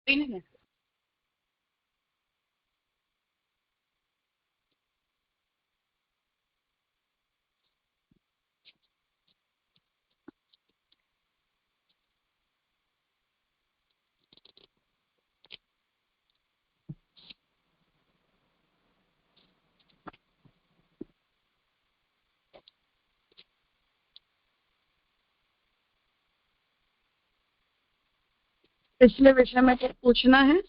नहीं है। पिछले विषय में कुछ पूछना है?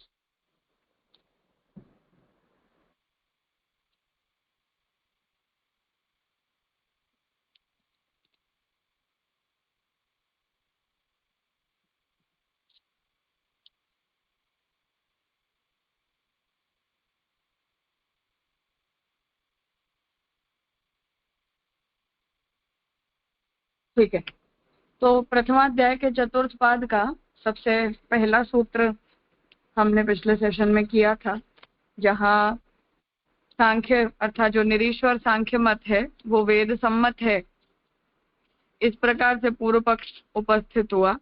ठीक है, तो प्रथमाध्याय के चतुर्थ पाद का सबसे पहला सूत्र हमने पिछले सेशन में किया था, जहाँ सांख्य अर्थात जो निरीश्वर सांख्य मत है वो वेद सम्मत है, इस प्रकार से पूर्व पक्ष उपस्थित हुआ,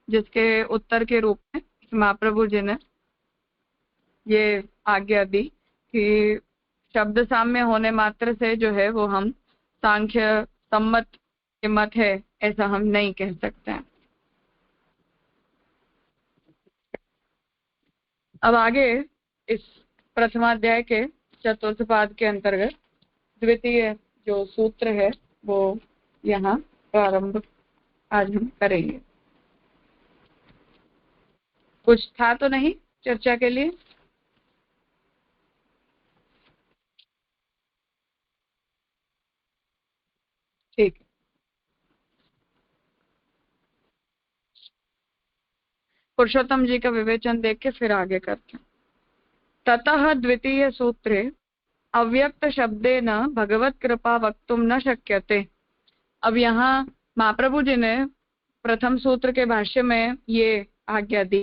जिसके उत्तर के रूप में महाप्रभु जी ने ये आज्ञा दी कि शब्द साम्य होने मात्र से जो है वो हम सांख्य सम्मत के मत है ऐसा हम नहीं कह सकते हैं। अब आगे इस प्रथमाध्याय के चतुर्थ पाद के अंतर्गत द्वितीय जो सूत्र है वो यहाँ प्रारंभ आज हम करेंगे। कुछ था तो नहीं चर्चा के लिए? ठीक, पुरुषोत्तम जी का विवेचन देख के फिर आगे करते हैं। ततः द्वितीय सूत्रे अव्यक्त शब्देन भगवत कृपा वक्तुम न शक्यते। अब यहाँ महाप्रभु जी ने प्रथम सूत्र के भाष्य में ये आज्ञा दी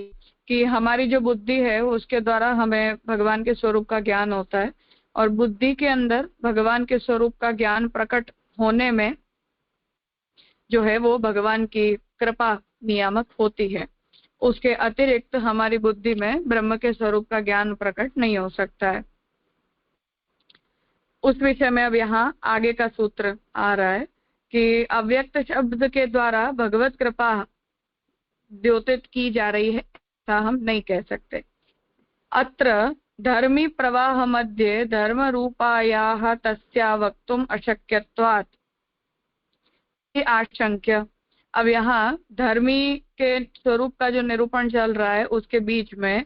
कि हमारी जो बुद्धि है उसके द्वारा हमें भगवान के स्वरूप का ज्ञान होता है, और बुद्धि के अंदर भगवान के स्वरूप का ज्ञान प्रकट होने में जो है वो भगवान की कृपा नियामक होती है। उसके अतिरिक्त हमारी बुद्धि में ब्रह्म के स्वरूप का ज्ञान प्रकट नहीं हो सकता है। उस विषय में अब यहाँ आगे का सूत्र आ रहा है कि अव्यक्त शब्द के द्वारा भगवत कृपा द्योतित की जा रही है ऐसा हम नहीं कह सकते। अत्र धर्मी प्रवाह मध्ये धर्म रूपायाः तस्या वक्तुम अशक्यत्वात् आशंक्य। अब यहाँ धर्मी के स्वरूप का जो निरूपण चल रहा है उसके बीच में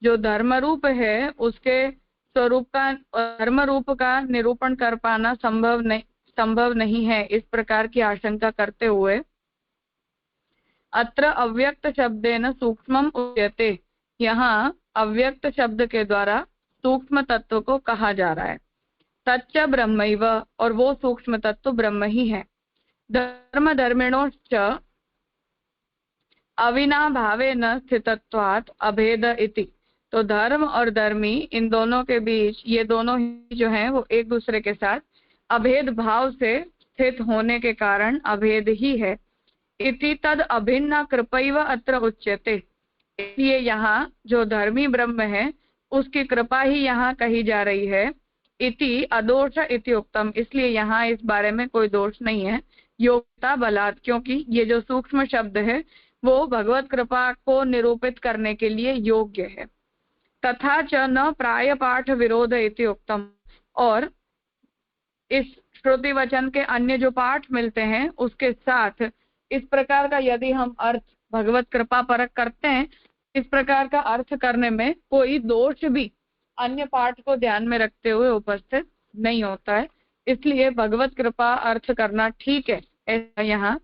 जो धर्म रूप है उसके स्वरूप का धर्म रूप का निरूपण कर पाना संभव नहीं है, इस प्रकार की आशंका करते हुए अत्र अव्यक्त शब्देन सूक्ष्मम उच्यते, यहाँ अव्यक्त शब्द के द्वारा सूक्ष्म तत्व को कहा जा रहा है। तच्च ब्रह्मैव, और वो सूक्ष्म तत्व ब्रह्म ही है। धर्म धर्मिणोश्च अविनाभावेन स्थितत्वात् अभेद इति। तो धर्म और धर्मी इन दोनों के बीच ये दोनों ही जो हैं वो एक दूसरे के साथ अभेद भाव से स्थित होने के कारण अभेद ही है। इति तद अभिन्न कृपैव अत्र उच्यते, इसलिए यहाँ जो धर्मी ब्रह्म है उसकी कृपा ही यहाँ कही जा रही है। इति अदोष इति उक्तम, इसलिए यहाँ इस बारे में कोई दोष नहीं है योग्यता बलात्, क्योंकि ये जो सूक्ष्म शब्द है वो भगवत कृपा को निरूपित करने के लिए योग्य है। तथा च न प्राय पाठ विरोध इति उक्तम, और इस श्रुति वचन के अन्य जो पाठ मिलते हैं उसके साथ इस प्रकार का यदि हम अर्थ भगवत कृपा परक करते हैं, इस प्रकार का अर्थ करने में कोई दोष भी अन्य पाठ को ध्यान में रखते हुए उपस्थित नहीं होता है। इसलिए भगवत कृपा अर्थ करना ठीक है ऐसा यहाँ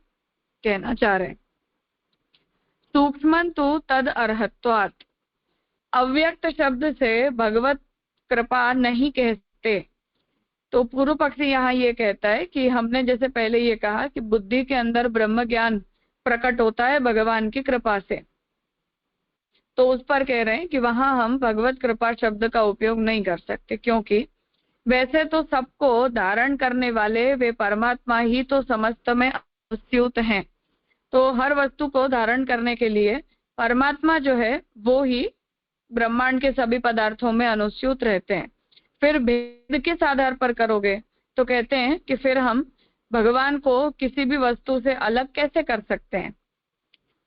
कहना चाह रहे हैं। सूक्ष्मं तु तद अर्हत्वात्, अव्यक्त शब्द से भगवत कृपा नहीं कह सकते। तो पूर्व पक्षी यहाँ ये कहता है कि हमने जैसे पहले ये कहा कि बुद्धि के अंदर ब्रह्म ज्ञान प्रकट होता है भगवान की कृपा से, तो उस पर कह रहे हैं कि वहां हम भगवत कृपा शब्द का उपयोग नहीं कर सकते, क्योंकि वैसे तो सबको धारण करने वाले वे परमात्मा ही तो समस्त में अच्युत हैं। तो हर वस्तु को धारण करने के लिए परमात्मा जो है वो ही ब्रह्मांड के सभी पदार्थों में अनुस्यूत रहते हैं। फिर भेद किस आधार पर करोगे? तो कहते हैं कि फिर हम भगवान को किसी भी वस्तु से अलग कैसे कर सकते हैं।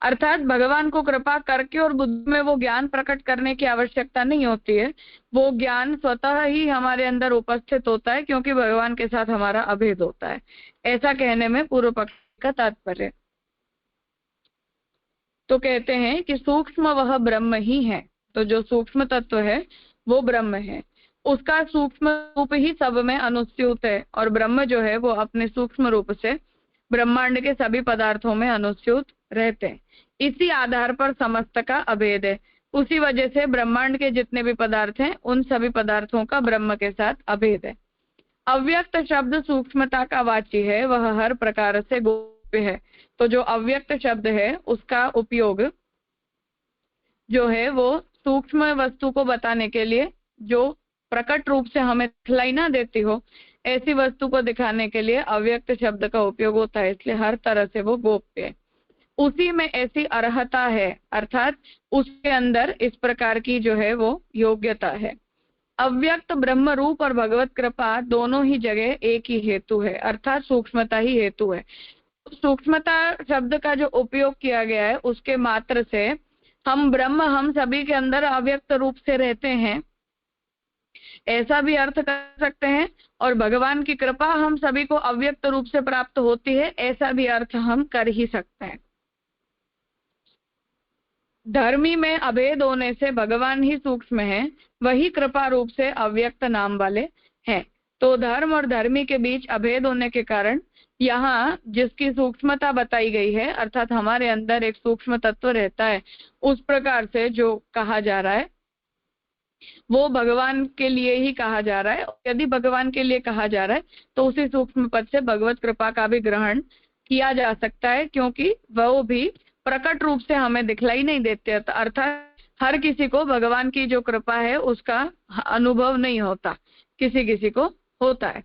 अर्थात भगवान को कृपा करके और बुद्धि में वो ज्ञान प्रकट करने की आवश्यकता नहीं होती है, वो ज्ञान स्वतः ही हमारे अंदर उपस्थित होता है, क्योंकि भगवान के साथ हमारा अभेद होता है। ऐसा कहने में पूर्व पक्ष का तात्पर्य। तो कहते हैं कि सूक्ष्म वह ब्रह्म ही है। तो जो सूक्ष्म तत्व है वो ब्रह्म है, उसका सूक्ष्म रूप ही सब में अनुस्यूत है, और ब्रह्म जो है वो अपने सूक्ष्म रूप से ब्रह्मांड के सभी पदार्थों में अनुस्यूत रहते हैं। इसी आधार पर समस्त का अभेद है। उसी वजह से ब्रह्मांड के जितने भी पदार्थ हैं उन सभी पदार्थों का ब्रह्म के साथ अभेद है। अव्यक्त शब्द सूक्ष्मता का वाची है, वह हर प्रकार से गोप्य है। तो जो अव्यक्त शब्द है उसका उपयोग जो है वो सूक्ष्म वस्तु को बताने के लिए, जो प्रकट रूप से हमें दिखलाई ना देती हो ऐसी वस्तु को दिखाने के लिए अव्यक्त शब्द का उपयोग होता है, इसलिए हर तरह से वो गोप्य है। उसी में ऐसी अर्हता है, अर्थात उसके अंदर इस प्रकार की जो है वो योग्यता है। अव्यक्त ब्रह्म रूप और भगवत कृपा दोनों ही जगह एक ही हेतु है, अर्थात सूक्ष्मता ही हेतु है। सूक्ष्मता शब्द का जो उपयोग किया गया है उसके मात्र से हम ब्रह्म हम सभी के अंदर अव्यक्त रूप से रहते हैं ऐसा भी अर्थ कर सकते हैं, और भगवान की कृपा हम सभी को अव्यक्त रूप से प्राप्त होती है ऐसा भी अर्थ हम कर ही सकते हैं। धर्मी में अभेद होने से भगवान ही सूक्ष्म है, वही कृपा रूप से अव्यक्त नाम वाले हैं। तो धर्म और धर्मी के बीच अभेद होने के कारण यहाँ जिसकी सूक्ष्मता बताई गई है, अर्थात हमारे अंदर एक सूक्ष्म तत्व रहता है, उस प्रकार से जो कहा जा रहा है वो भगवान के लिए ही कहा जा रहा है। यदि भगवान के लिए कहा जा रहा है तो उसी सूक्ष्म पद से भगवत कृपा का भी ग्रहण किया जा सकता है, क्योंकि वह भी प्रकट रूप से हमें दिखलाई नहीं देते, अर्थात हर किसी को भगवान की जो कृपा है उसका अनुभव नहीं होता, किसी किसी को होता है।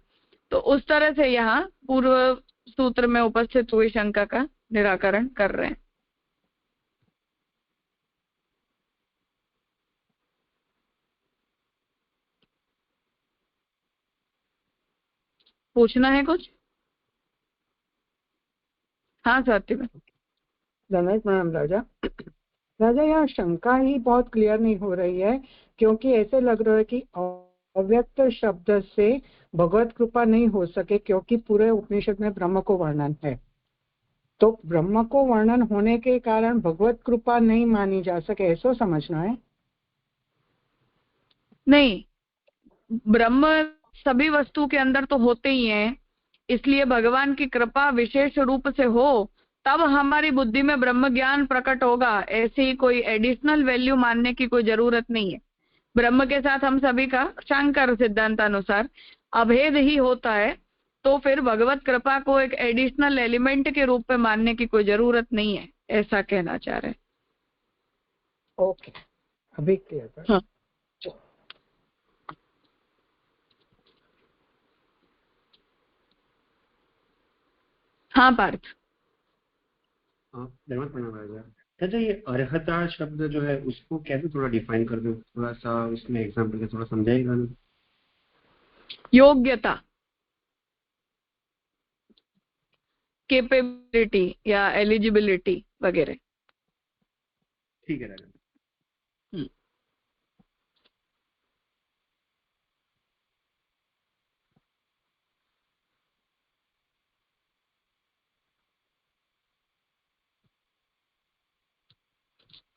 तो उस तरह से यहाँ पूर्व सूत्र में उपस्थित हुई शंका का निराकरण कर रहे हैं। पूछना है कुछ? हाँ सत्य में। धन्यवाद मैम। राजा यहाँ शंका ही बहुत क्लियर नहीं हो रही है, क्योंकि ऐसे लग रहा है कि अव्यक्त शब्द से भगवत कृपा नहीं हो सके, क्योंकि पूरे उपनिषद में ब्रह्म को वर्णन है। तो ब्रह्म को वर्णन होने के कारण भगवत कृपा नहीं मानी जा सके, ऐसा समझना है? नहीं, ब्रह्म सभी वस्तु के अंदर तो होते ही हैं, इसलिए भगवान की कृपा विशेष रूप से हो तब हमारी बुद्धि में ब्रह्म ज्ञान प्रकट होगा। ऐसी कोई एडिशनल वैल्यू मानने की कोई जरूरत नहीं है। ब्रह्म के साथ हम सभी का शांकर सिद्धांतानुसार अभेद ही होता है, तो फिर भगवत कृपा को एक एडिशनल एलिमेंट के रूप में मानने की कोई जरूरत नहीं है, ऐसा कहना चाह रहे हैं। ओके, अभी क्लियर। हाँ हाँ पार्थ। अच्छा, ये अर्हता शब्द जो है उसको कैसे थोड़ा डिफाइन कर दो, थोड़ा सा उसमें एग्जांपल के थोड़ा समझाएगा? योग्यता, कैपेबिलिटी या एलिजिबिलिटी वगैरह। ठीक है राजा।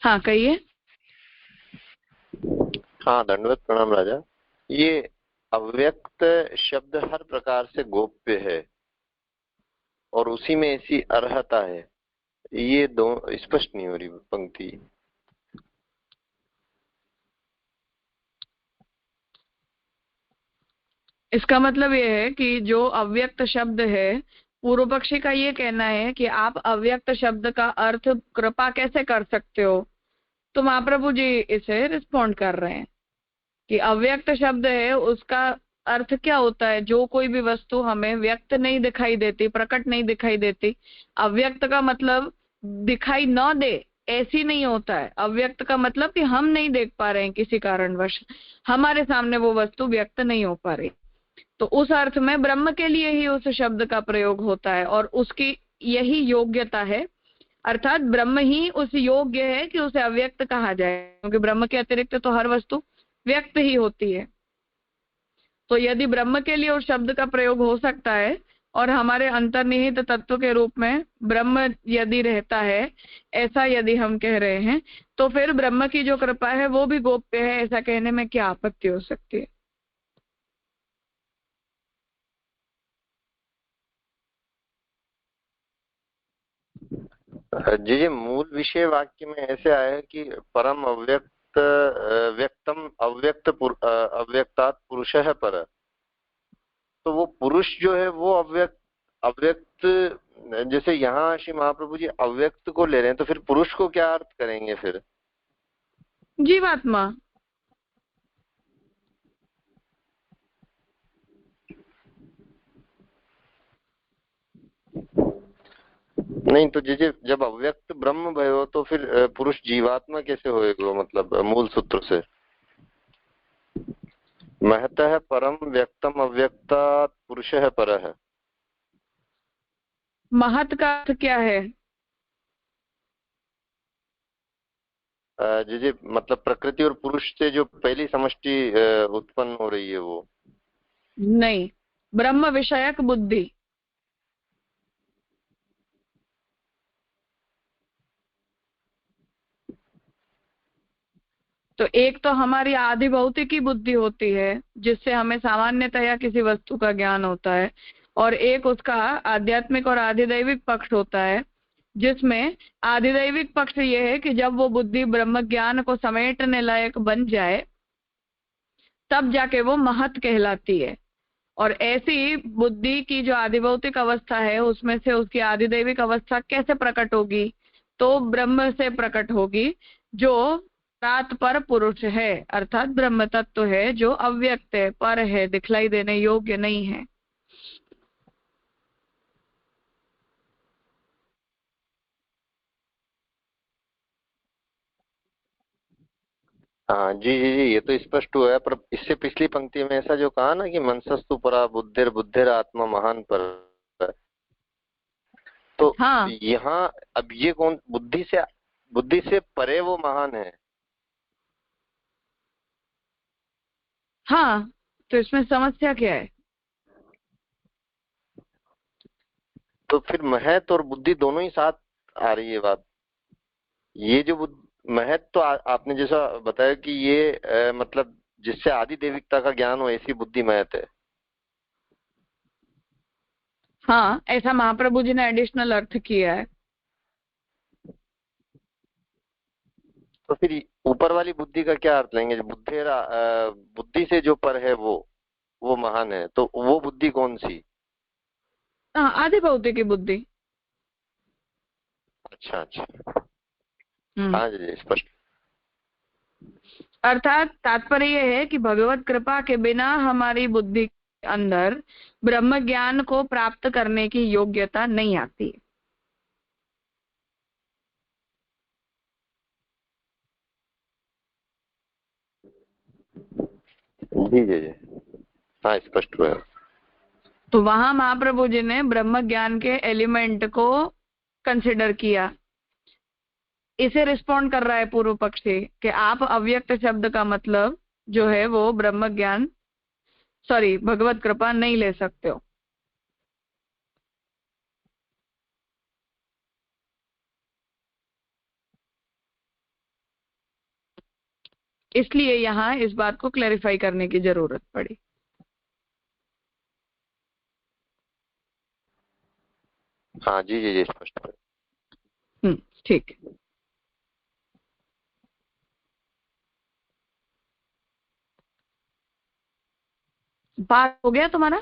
हाँ कहिए। हाँ दंडवत प्रणाम राजा। ये अव्यक्त शब्द हर प्रकार से गोप्य है और उसी में ऐसी अर्हता है, ये दो स्पष्ट नहीं हो रही पंक्ति। इसका मतलब ये है कि जो अव्यक्त शब्द है, पूर्व पक्षी का ये कहना है कि आप अव्यक्त शब्द का अर्थ कृपा कैसे कर सकते हो। तो महाप्रभु जी इसे रिस्पॉन्ड कर रहे हैं कि अव्यक्त शब्द है उसका अर्थ क्या होता है, जो कोई भी वस्तु हमें व्यक्त नहीं दिखाई देती, प्रकट नहीं दिखाई देती। अव्यक्त का मतलब दिखाई न दे, ऐसी नहीं होता है। अव्यक्त का मतलब कि हम नहीं देख पा रहे हैं, किसी कारणवश हमारे सामने वो वस्तु व्यक्त नहीं हो पा रही। तो उस अर्थ में ब्रह्म के लिए ही उस शब्द का प्रयोग होता है और उसकी यही योग्यता है, अर्थात ब्रह्म ही उस योग्य है कि उसे अव्यक्त कहा जाए, क्योंकि ब्रह्म के अतिरिक्त तो हर वस्तु व्यक्त ही होती है। तो यदि ब्रह्म के लिए उस शब्द का प्रयोग हो सकता है और हमारे अंतर्निहित तत्व के रूप में ब्रह्म यदि रहता है, ऐसा यदि हम कह रहे हैं, तो फिर ब्रह्म की जो कृपा है वो भी गोप्य है, ऐसा कहने में क्या आपत्ति हो सकती है। जी मूल विषय वाक्य में ऐसे आया है कि परम अव्यक्त व्यक्तम अव्यक्तात् पुरुषः पर। तो वो पुरुष जो है वो अव्यक्त जैसे यहाँ श्री महाप्रभु जी अव्यक्त को ले रहे हैं, तो फिर पुरुष को क्या अर्थ करेंगे फिर? जीवात्मा। नहीं तो जैसे जब अव्यक्त ब्रह्म भयो तो फिर पुरुष जीवात्मा कैसे होएगा? मतलब मूल सूत्र से महतः परम व्यक्तम अव्यक्तात् पुरुषः परः। महत का अर्थ क्या है? जी मतलब प्रकृति और पुरुष से जो पहली समष्टि उत्पन्न हो रही है वो नहीं, ब्रह्म विषयक बुद्धि। तो एक तो हमारी आदि भौतिकी बुद्धि होती है जिससे हमें सामान्यतया किसी वस्तु का ज्ञान होता है, और एक उसका आध्यात्मिक और आधिदैविक पक्ष होता है, जिसमें आधिदैविक पक्ष ये है कि जब वो बुद्धि ब्रह्म ज्ञान को समेटने लायक बन जाए तब जाके वो महत कहलाती है। और ऐसी बुद्धि की जो आदिभौतिक अवस्था है उसमें से उसकी आधिदैविक अवस्था कैसे प्रकट होगी? तो ब्रह्म से प्रकट होगी, जो पर पुरुष है, अर्थात ब्रह्म तत्व है जो अव्यक्त है, पर है, दिखलाई देने योग्य नहीं है। हाँ जी जी जी, ये तो स्पष्ट हुआ है। पर इससे पिछली पंक्ति में ऐसा जो कहा ना कि मनसस्तु परा बुद्धिर बुद्धिर आत्मा महान पर, तो हाँ यहाँ अब ये कौन बुद्धि से परे वो महान है? हाँ, तो इसमें समस्या क्या है? तो फिर महत और बुद्धि दोनों ही साथ आ रही है बात। ये जो महत तो आपने जैसा बताया कि ये मतलब जिससे आदि देविकता का ज्ञान हो ऐसी बुद्धि महत है। हाँ, ऐसा महाप्रभु जी ने एडिशनल अर्थ किया है। तो फिर ऊपर वाली बुद्धि का क्या अर्थ लेंगे? बुद्धि से जो पर है वो महान है, तो वो बुद्धि कौन सी? हाँ, आदि भौतिकी बुद्धि। अच्छा अच्छा, हाँ जी स्पष्ट। अर्थात तात्पर्य यह है कि भगवत कृपा के बिना हमारी बुद्धि के अंदर ब्रह्म ज्ञान को प्राप्त करने की योग्यता नहीं आती है। जी जी जी, हाँ स्पष्ट हुआ। तो वहां महाप्रभु जी ने ब्रह्म ज्ञान के एलिमेंट को कंसिडर किया। इसे रिस्पॉन्ड कर रहा है पूर्व पक्षी कि आप अव्यक्त शब्द का मतलब जो है वो ब्रह्म ज्ञान भगवत कृपा नहीं ले सकते हो। इसलिए यहाँ इस बात को क्लैरिफाई करने की जरूरत पड़ी। हाँ जी जी जी स्पष्ट हुआ। ठीक। बात हो गया तुम्हारा?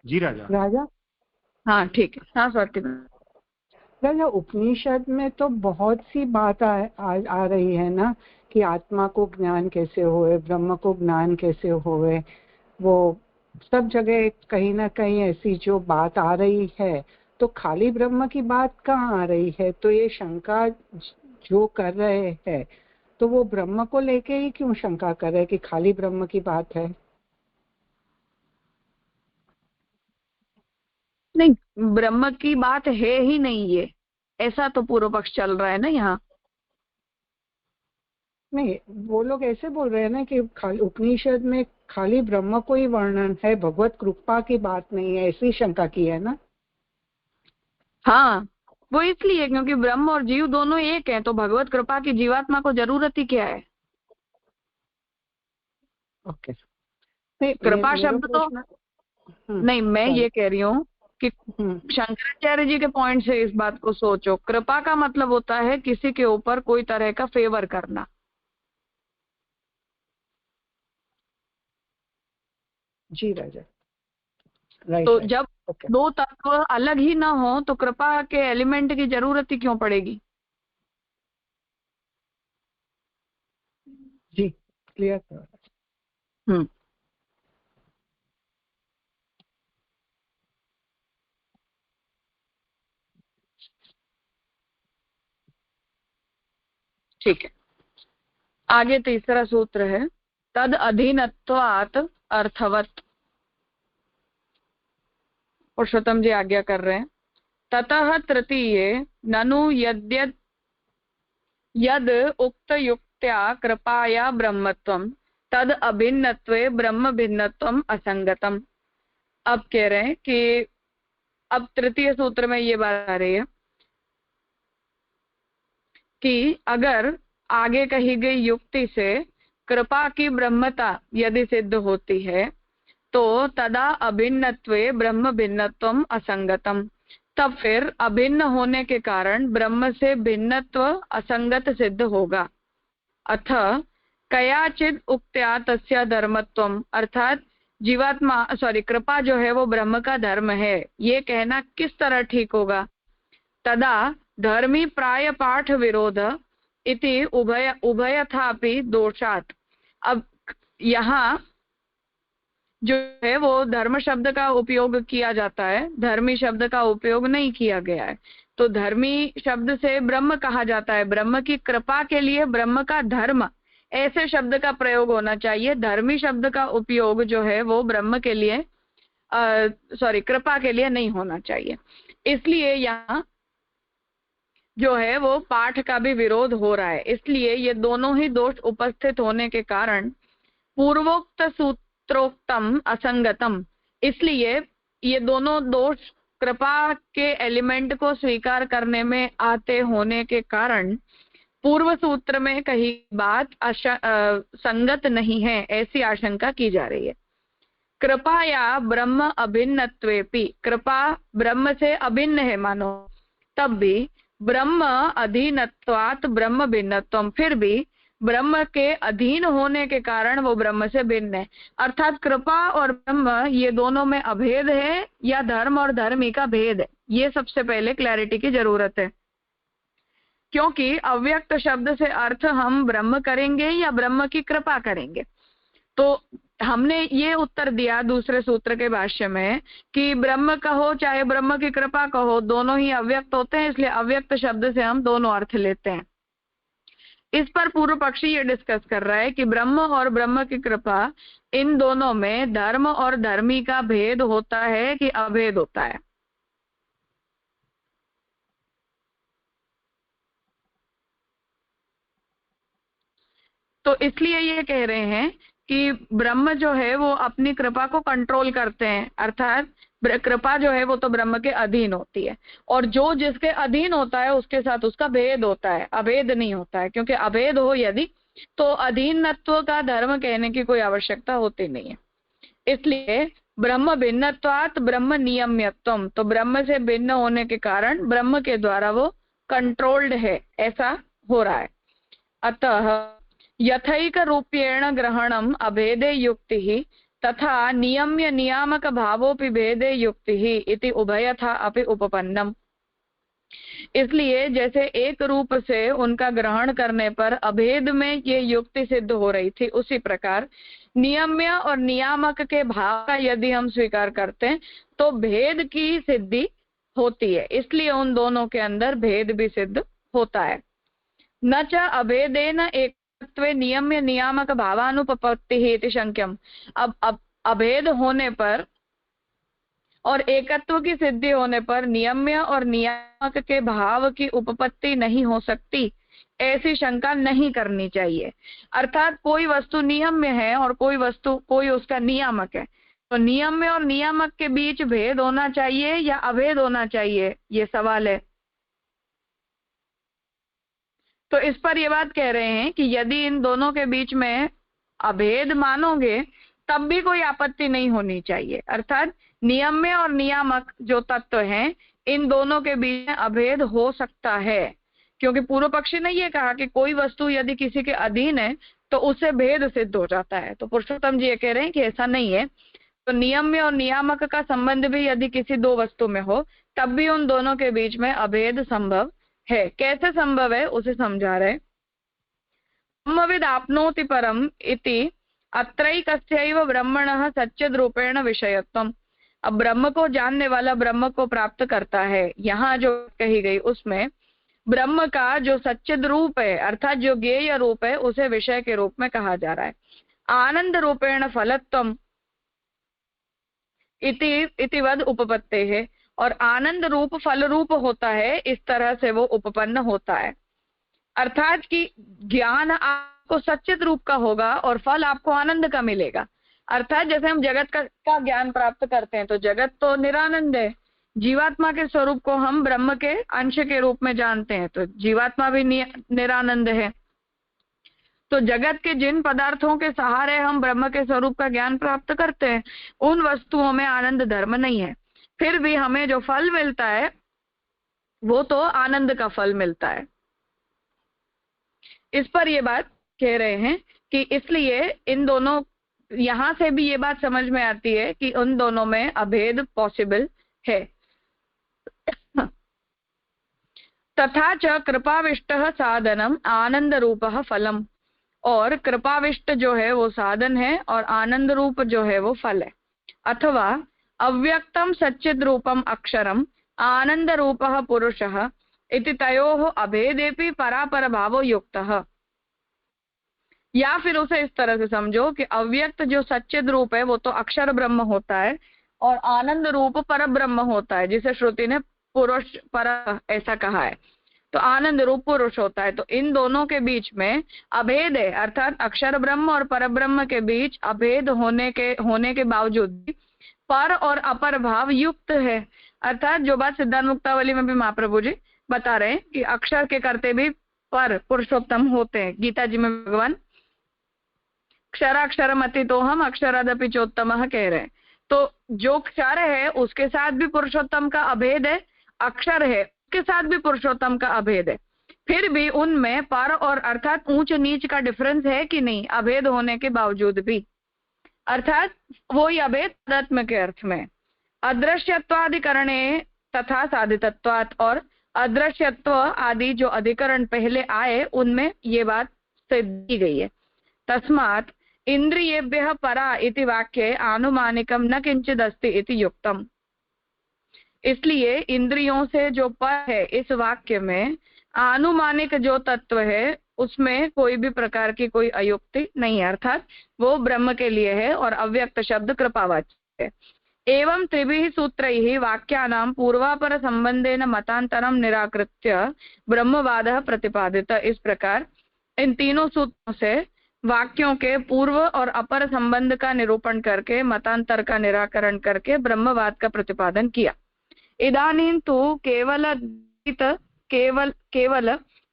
जी राजा। राजा हाँ ठीक है। हाँ स्वाति राजा, उपनिषद में तो बहुत सी बात आ रही है ना कि आत्मा को ज्ञान कैसे होए, ब्रह्म को ज्ञान कैसे होए, वो सब जगह कहीं ना कहीं ऐसी जो बात आ रही है, तो खाली ब्रह्म की बात कहाँ आ रही है? तो ये शंका जो कर रहे हैं, तो वो ब्रह्म को लेके ही क्यों शंका कर रहे हैं कि खाली ब्रह्म की बात है? नहीं, ब्रह्म की बात है ही नहीं ये, ऐसा तो पूर्व पक्ष चल रहा है ना यहाँ। नहीं, वो लोग ऐसे बोल रहे हैं ना कि खाली उपनिषद में खाली ब्रह्म को ही वर्णन है, भगवत कृपा की बात नहीं है, ऐसी शंका की है ना। हाँ, वो इसलिए क्योंकि ब्रह्म और जीव दोनों एक हैं, तो भगवत कृपा की जीवात्मा को जरूरत ही क्या है? ओके, नहीं कृपा मेरा शब्द तो प्रश्न नहीं, मैं sorry, ये कह रही हूँ कि हम्म, शंकराचार्य जी के पॉइंट से इस बात को सोचो। कृपा का मतलब होता है किसी के ऊपर कोई तरह का फेवर करना। जी राजा, राइट तो राइट, जब ओके, दो तत्व अलग ही ना हो तो कृपा के एलिमेंट की जरूरत ही क्यों पड़ेगी? जी क्लियर। हम्म, ठीक है। आगे तीसरा सूत्र है तद अधीनत्वात् अर्थवत्। पुरुषोत्तम जी आज्ञा कर रहे हैं, ततः तृतीये ननु यद्यद् यद उक्त युक्त्या कृपाया ब्रह्मत्वं तद अभिन्नत्वे ब्रह्म भिन्नत्वम असंगतम। अब कह रहे हैं कि अब तृतीय सूत्र में ये बात आ रही है कि अगर आगे कही गई युक्ति से कृपा की ब्रह्मता यदि सिद्ध होती है तो तदा अभिन्नत्वे ब्रह्म भिन्नत्वम असंगतम, तब फिर अभिन्न होने के कारण ब्रह्म से भिन्नत्व असंगत सिद्ध होगा। अथ कयाचिद उक्त्या तस्या धर्मत्वम, अर्थात जीवात्मा कृपा जो है वो ब्रह्म का धर्म है, ये कहना किस तरह ठीक होगा? तदा धर्मी प्राय पाठ विरोध इति उभयथापि दोषात्। अब यहाँ जो है वो धर्म शब्द का उपयोग किया जाता है, धर्मी शब्द का उपयोग नहीं किया गया है। तो धर्मी शब्द से ब्रह्म कहा जाता है, ब्रह्म की कृपा के लिए ब्रह्म का धर्म ऐसे शब्द का प्रयोग होना चाहिए। धर्मी शब्द का उपयोग जो है वो ब्रह्म के लिए कृपा के लिए नहीं होना चाहिए। इसलिए यहाँ जो है वो पाठ का भी विरोध हो रहा है। इसलिए ये दोनों ही दोष उपस्थित होने के कारण पूर्वोक्त सूत्रोक्तम असंगतम, इसलिए ये दोनों दोष कृपा के एलिमेंट को स्वीकार करने में आते होने के कारण पूर्व सूत्र में कही बात संगत नहीं है, ऐसी आशंका की जा रही है। कृपाया ब्रह्म अभिन्नत्वेपि, कृपा ब्रह्म से अभिन्न है मानो, तब भी ब्रह्म अधीनत्वात् ब्रह्म भिन्नत्वम, फिर भी ब्रह्म के अधीन होने के कारण वो ब्रह्म से भिन्न है। अर्थात कृपा और ब्रह्म ये दोनों में अभेद है या धर्म और धर्मी का भेद है, ये सबसे पहले क्लैरिटी की जरूरत है। क्योंकि अव्यक्त शब्द से अर्थ हम ब्रह्म करेंगे या ब्रह्म की कृपा करेंगे। तो हमने ये उत्तर दिया दूसरे सूत्र के भाष्य में कि ब्रह्म कहो चाहे ब्रह्म की कृपा कहो, दोनों ही अव्यक्त होते हैं, इसलिए अव्यक्त शब्द से हम दोनों अर्थ लेते हैं। इस पर पूर्व पक्षी ये डिस्कस कर रहा है कि ब्रह्म और ब्रह्म की कृपा, इन दोनों में धर्म और धर्मी का भेद होता है कि अभेद होता है? तो इसलिए ये कह रहे हैं कि ब्रह्म जो है वो अपनी कृपा को कंट्रोल करते हैं, अर्थात कृपा जो है वो तो ब्रह्म के अधीन होती है, और जो जिसके अधीन होता है उसके साथ उसका भेद होता है, अभेद नहीं होता है। क्योंकि अभेद हो यदि तो अधीनत्व का धर्म कहने की कोई आवश्यकता होती नहीं है। इसलिए ब्रह्म भिन्नत्वात् ब्रह्म नियम्यत्वम, तो ब्रह्म से भिन्न होने के कारण ब्रह्म के द्वारा वो कंट्रोल्ड है, ऐसा हो रहा है। अतः यथैक रूपेण ग्रहणम अभेदे युक्ति तथा नियम्य नियामक भावोपि भेदे युक्ति इति उभयथा अपि उपपन्नम। इसलिए जैसे एक रूप से उनका ग्रहण करने पर अभेद में ये युक्ति सिद्ध हो रही थी, उसी प्रकार नियम्य और नियामक के भाव का यदि हम स्वीकार करते हैं तो भेद की सिद्धि होती है, इसलिए उन दोनों के अंदर भेद भी सिद्ध होता है। न च अभेदेन एकत्वे नियम्य नियामक भावानुपपत्ति इति शंक्यम। अब अभेद होने पर और एकत्व की सिद्धि होने पर नियम्य और नियामक के भाव की उपपत्ति नहीं हो सकती, ऐसी शंका नहीं करनी चाहिए। अर्थात कोई वस्तु नियम्य है और कोई उसका नियामक है, तो नियम्य और नियामक के बीच भेद होना चाहिए या अभेद होना चाहिए, ये सवाल है। तो इस पर ये बात कह रहे हैं कि यदि इन दोनों के बीच में अभेद मानोगे तब भी कोई आपत्ति नहीं होनी चाहिए। अर्थात नियम्य और नियामक जो तत्व हैं, इन दोनों के बीच में अभेद हो सकता है, क्योंकि पूर्व पक्षी ने ये कहा कि कोई वस्तु यदि किसी के अधीन है तो उससे भेद सिद्ध हो जाता है। तो पुरुषोत्तम जी ये कह रहे हैं कि ऐसा नहीं है। तो नियम्य और नियामक का संबंध भी यदि किसी दो वस्तु में हो तब भी उन दोनों के बीच में अभेद संभव है। कैसे संभव है उसे समझा रहे। ब्रह्मविद आपनोति परम इति अत्रैकस्यैव ब्रह्मणः सच्चिद रूपेण विषयत्वम्। अब ब्रह्म को जानने वाला ब्रह्म को प्राप्त करता है, यहाँ जो कही गई उसमें ब्रह्म का जो सच्चिद रूप है अर्थात जो ज्ञेय रूप है उसे विषय के रूप में कहा जा रहा है। आनंद रूपेण फलत्वम् इति वद उपपत्ते है, और आनंद रूप फल रूप होता है, इस तरह से वो उपपन्न होता है। अर्थात कि ज्ञान आपको सच्चित रूप का होगा और फल आपको आनंद का मिलेगा। अर्थात जैसे हम जगत का ज्ञान प्राप्त करते हैं तो जगत तो निरानंद है, जीवात्मा के स्वरूप को हम ब्रह्म के अंश के रूप में जानते हैं, तो जीवात्मा भी निरानंद है। तो जगत के जिन पदार्थों के सहारे हम ब्रह्म के स्वरूप का ज्ञान प्राप्त करते हैं उन वस्तुओं में आनंद धर्म नहीं है, फिर भी हमें जो फल मिलता है वो तो आनंद का फल मिलता है। इस पर ये बात कह रहे हैं कि इसलिए इन दोनों, यहां से भी ये बात समझ में आती है कि उन दोनों में अभेद पॉसिबल है। तथा च कृपाविष्टः साधनम आनंद रूपः फलम, और कृपाविष्ट जो है वो साधन है और आनंद रूप जो है वो फल है। अथवा अव्यक्तम सच्चिद रूपम अक्षरम आनंद रूपः पुरुषः इति तयोः अभेदेपि परापर भावो युक्तः। या फिर उसे इस तरह से समझो कि अव्यक्त जो सच्चिद रूप है वो तो अक्षर ब्रह्म होता है और आनंद रूप पर ब्रह्म होता है, जिसे श्रुति ने पुरुष पर ऐसा कहा है, तो आनंद रूप पुरुष होता है। तो इन दोनों के बीच में अभेद है, अर्थात अक्षर ब्रह्म और पर ब्रह्म के बीच अभेद होने के बावजूद पर और अपर भाव युक्त है। अर्थात जो बात सिद्धांत मुक्तावली में भी महाप्रभु जी बता रहे हैं कि अक्षर के करते भी पर पुरुषोत्तम होते हैं। गीता जी में भगवान क्षराक्षरम अतितोहम अक्षरादपि चोत्तमः कह रहे हैं। तो जो क्षर है उसके साथ भी पुरुषोत्तम का अभेद है, अक्षर है उसके साथ भी पुरुषोत्तम का अभेद है, फिर भी उनमें पर और अर्थात ऊंच नीच का डिफरेंस है कि नहीं, अभेद होने के बावजूद भी। अर्थात वही अभेद तदात्म्य के अर्थ में अदृश्यत्वाधिकरणे तथा साधितत्वात्, और अदृश्यत्व आदि जो अधिकरण पहले आए उनमें ये बात सिद्ध की गई है। तस्मात् इंद्रियेभ्यः परा इति वाक्ये आनुमानिकम न किंचिद अस्ति इति युक्तम। इसलिए इंद्रियों से जो पर है इस वाक्य में आनुमानिक जो तत्व है उसमें कोई भी प्रकार की कोई अयुक्ति नहीं है, अर्थात वो ब्रह्म के लिए है और अव्यक्त शब्द कृपावाच्य है। एवं त्रिभिः सूत्रैः वाक्यानां पूर्वापर संबंधेन मतांतरम निराकृत्य ब्रह्मवादः प्रतिपादित। इस प्रकार इन तीनों सूत्रों से वाक्यों के पूर्व और अपर संबंध का निरूपण करके मतांतर का निराकरण करके ब्रह्मवाद का प्रतिपादन किया। इदानीं तु केवल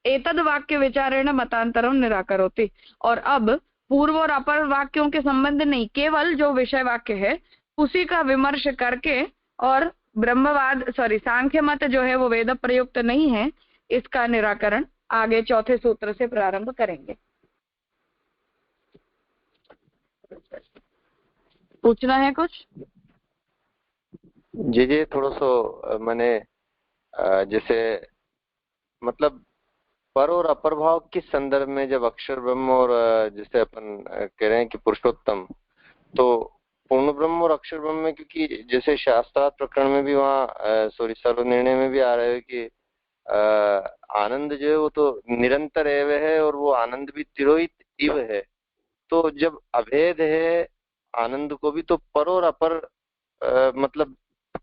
एतद वाक्य विचारेण मतांतरम निराकरोति। और अब पूर्व और अपर वाक्यों के संबंध नहीं, केवल जो विषय वाक्य है उसी का विमर्श करके और ब्रह्मवाद सांख्य मत जो है वो वेद प्रयुक्त नहीं है, इसका निराकरण आगे चौथे सूत्र से प्रारंभ करेंगे। पूछना है कुछ? जी थोड़ा सो मैंने जैसे मतलब पर और अपर भाव किस संदर्भ में, जब अक्षर ब्रह्म और जैसे अपन कह रहे हैं कि पुरुषोत्तम, तो पूर्ण ब्रह्म और अक्षर ब्रह्म में, क्योंकि जैसे शास्त्रार्थ प्रकरण में भी वहाँ सर्व निर्णय में भी आ रहा है कि आनंद जो है वो तो निरंतर एव है और वो आनंद भी तिरोहित इव है। तो जब अभेद है आनंद को भी, तो पर और अपर मतलब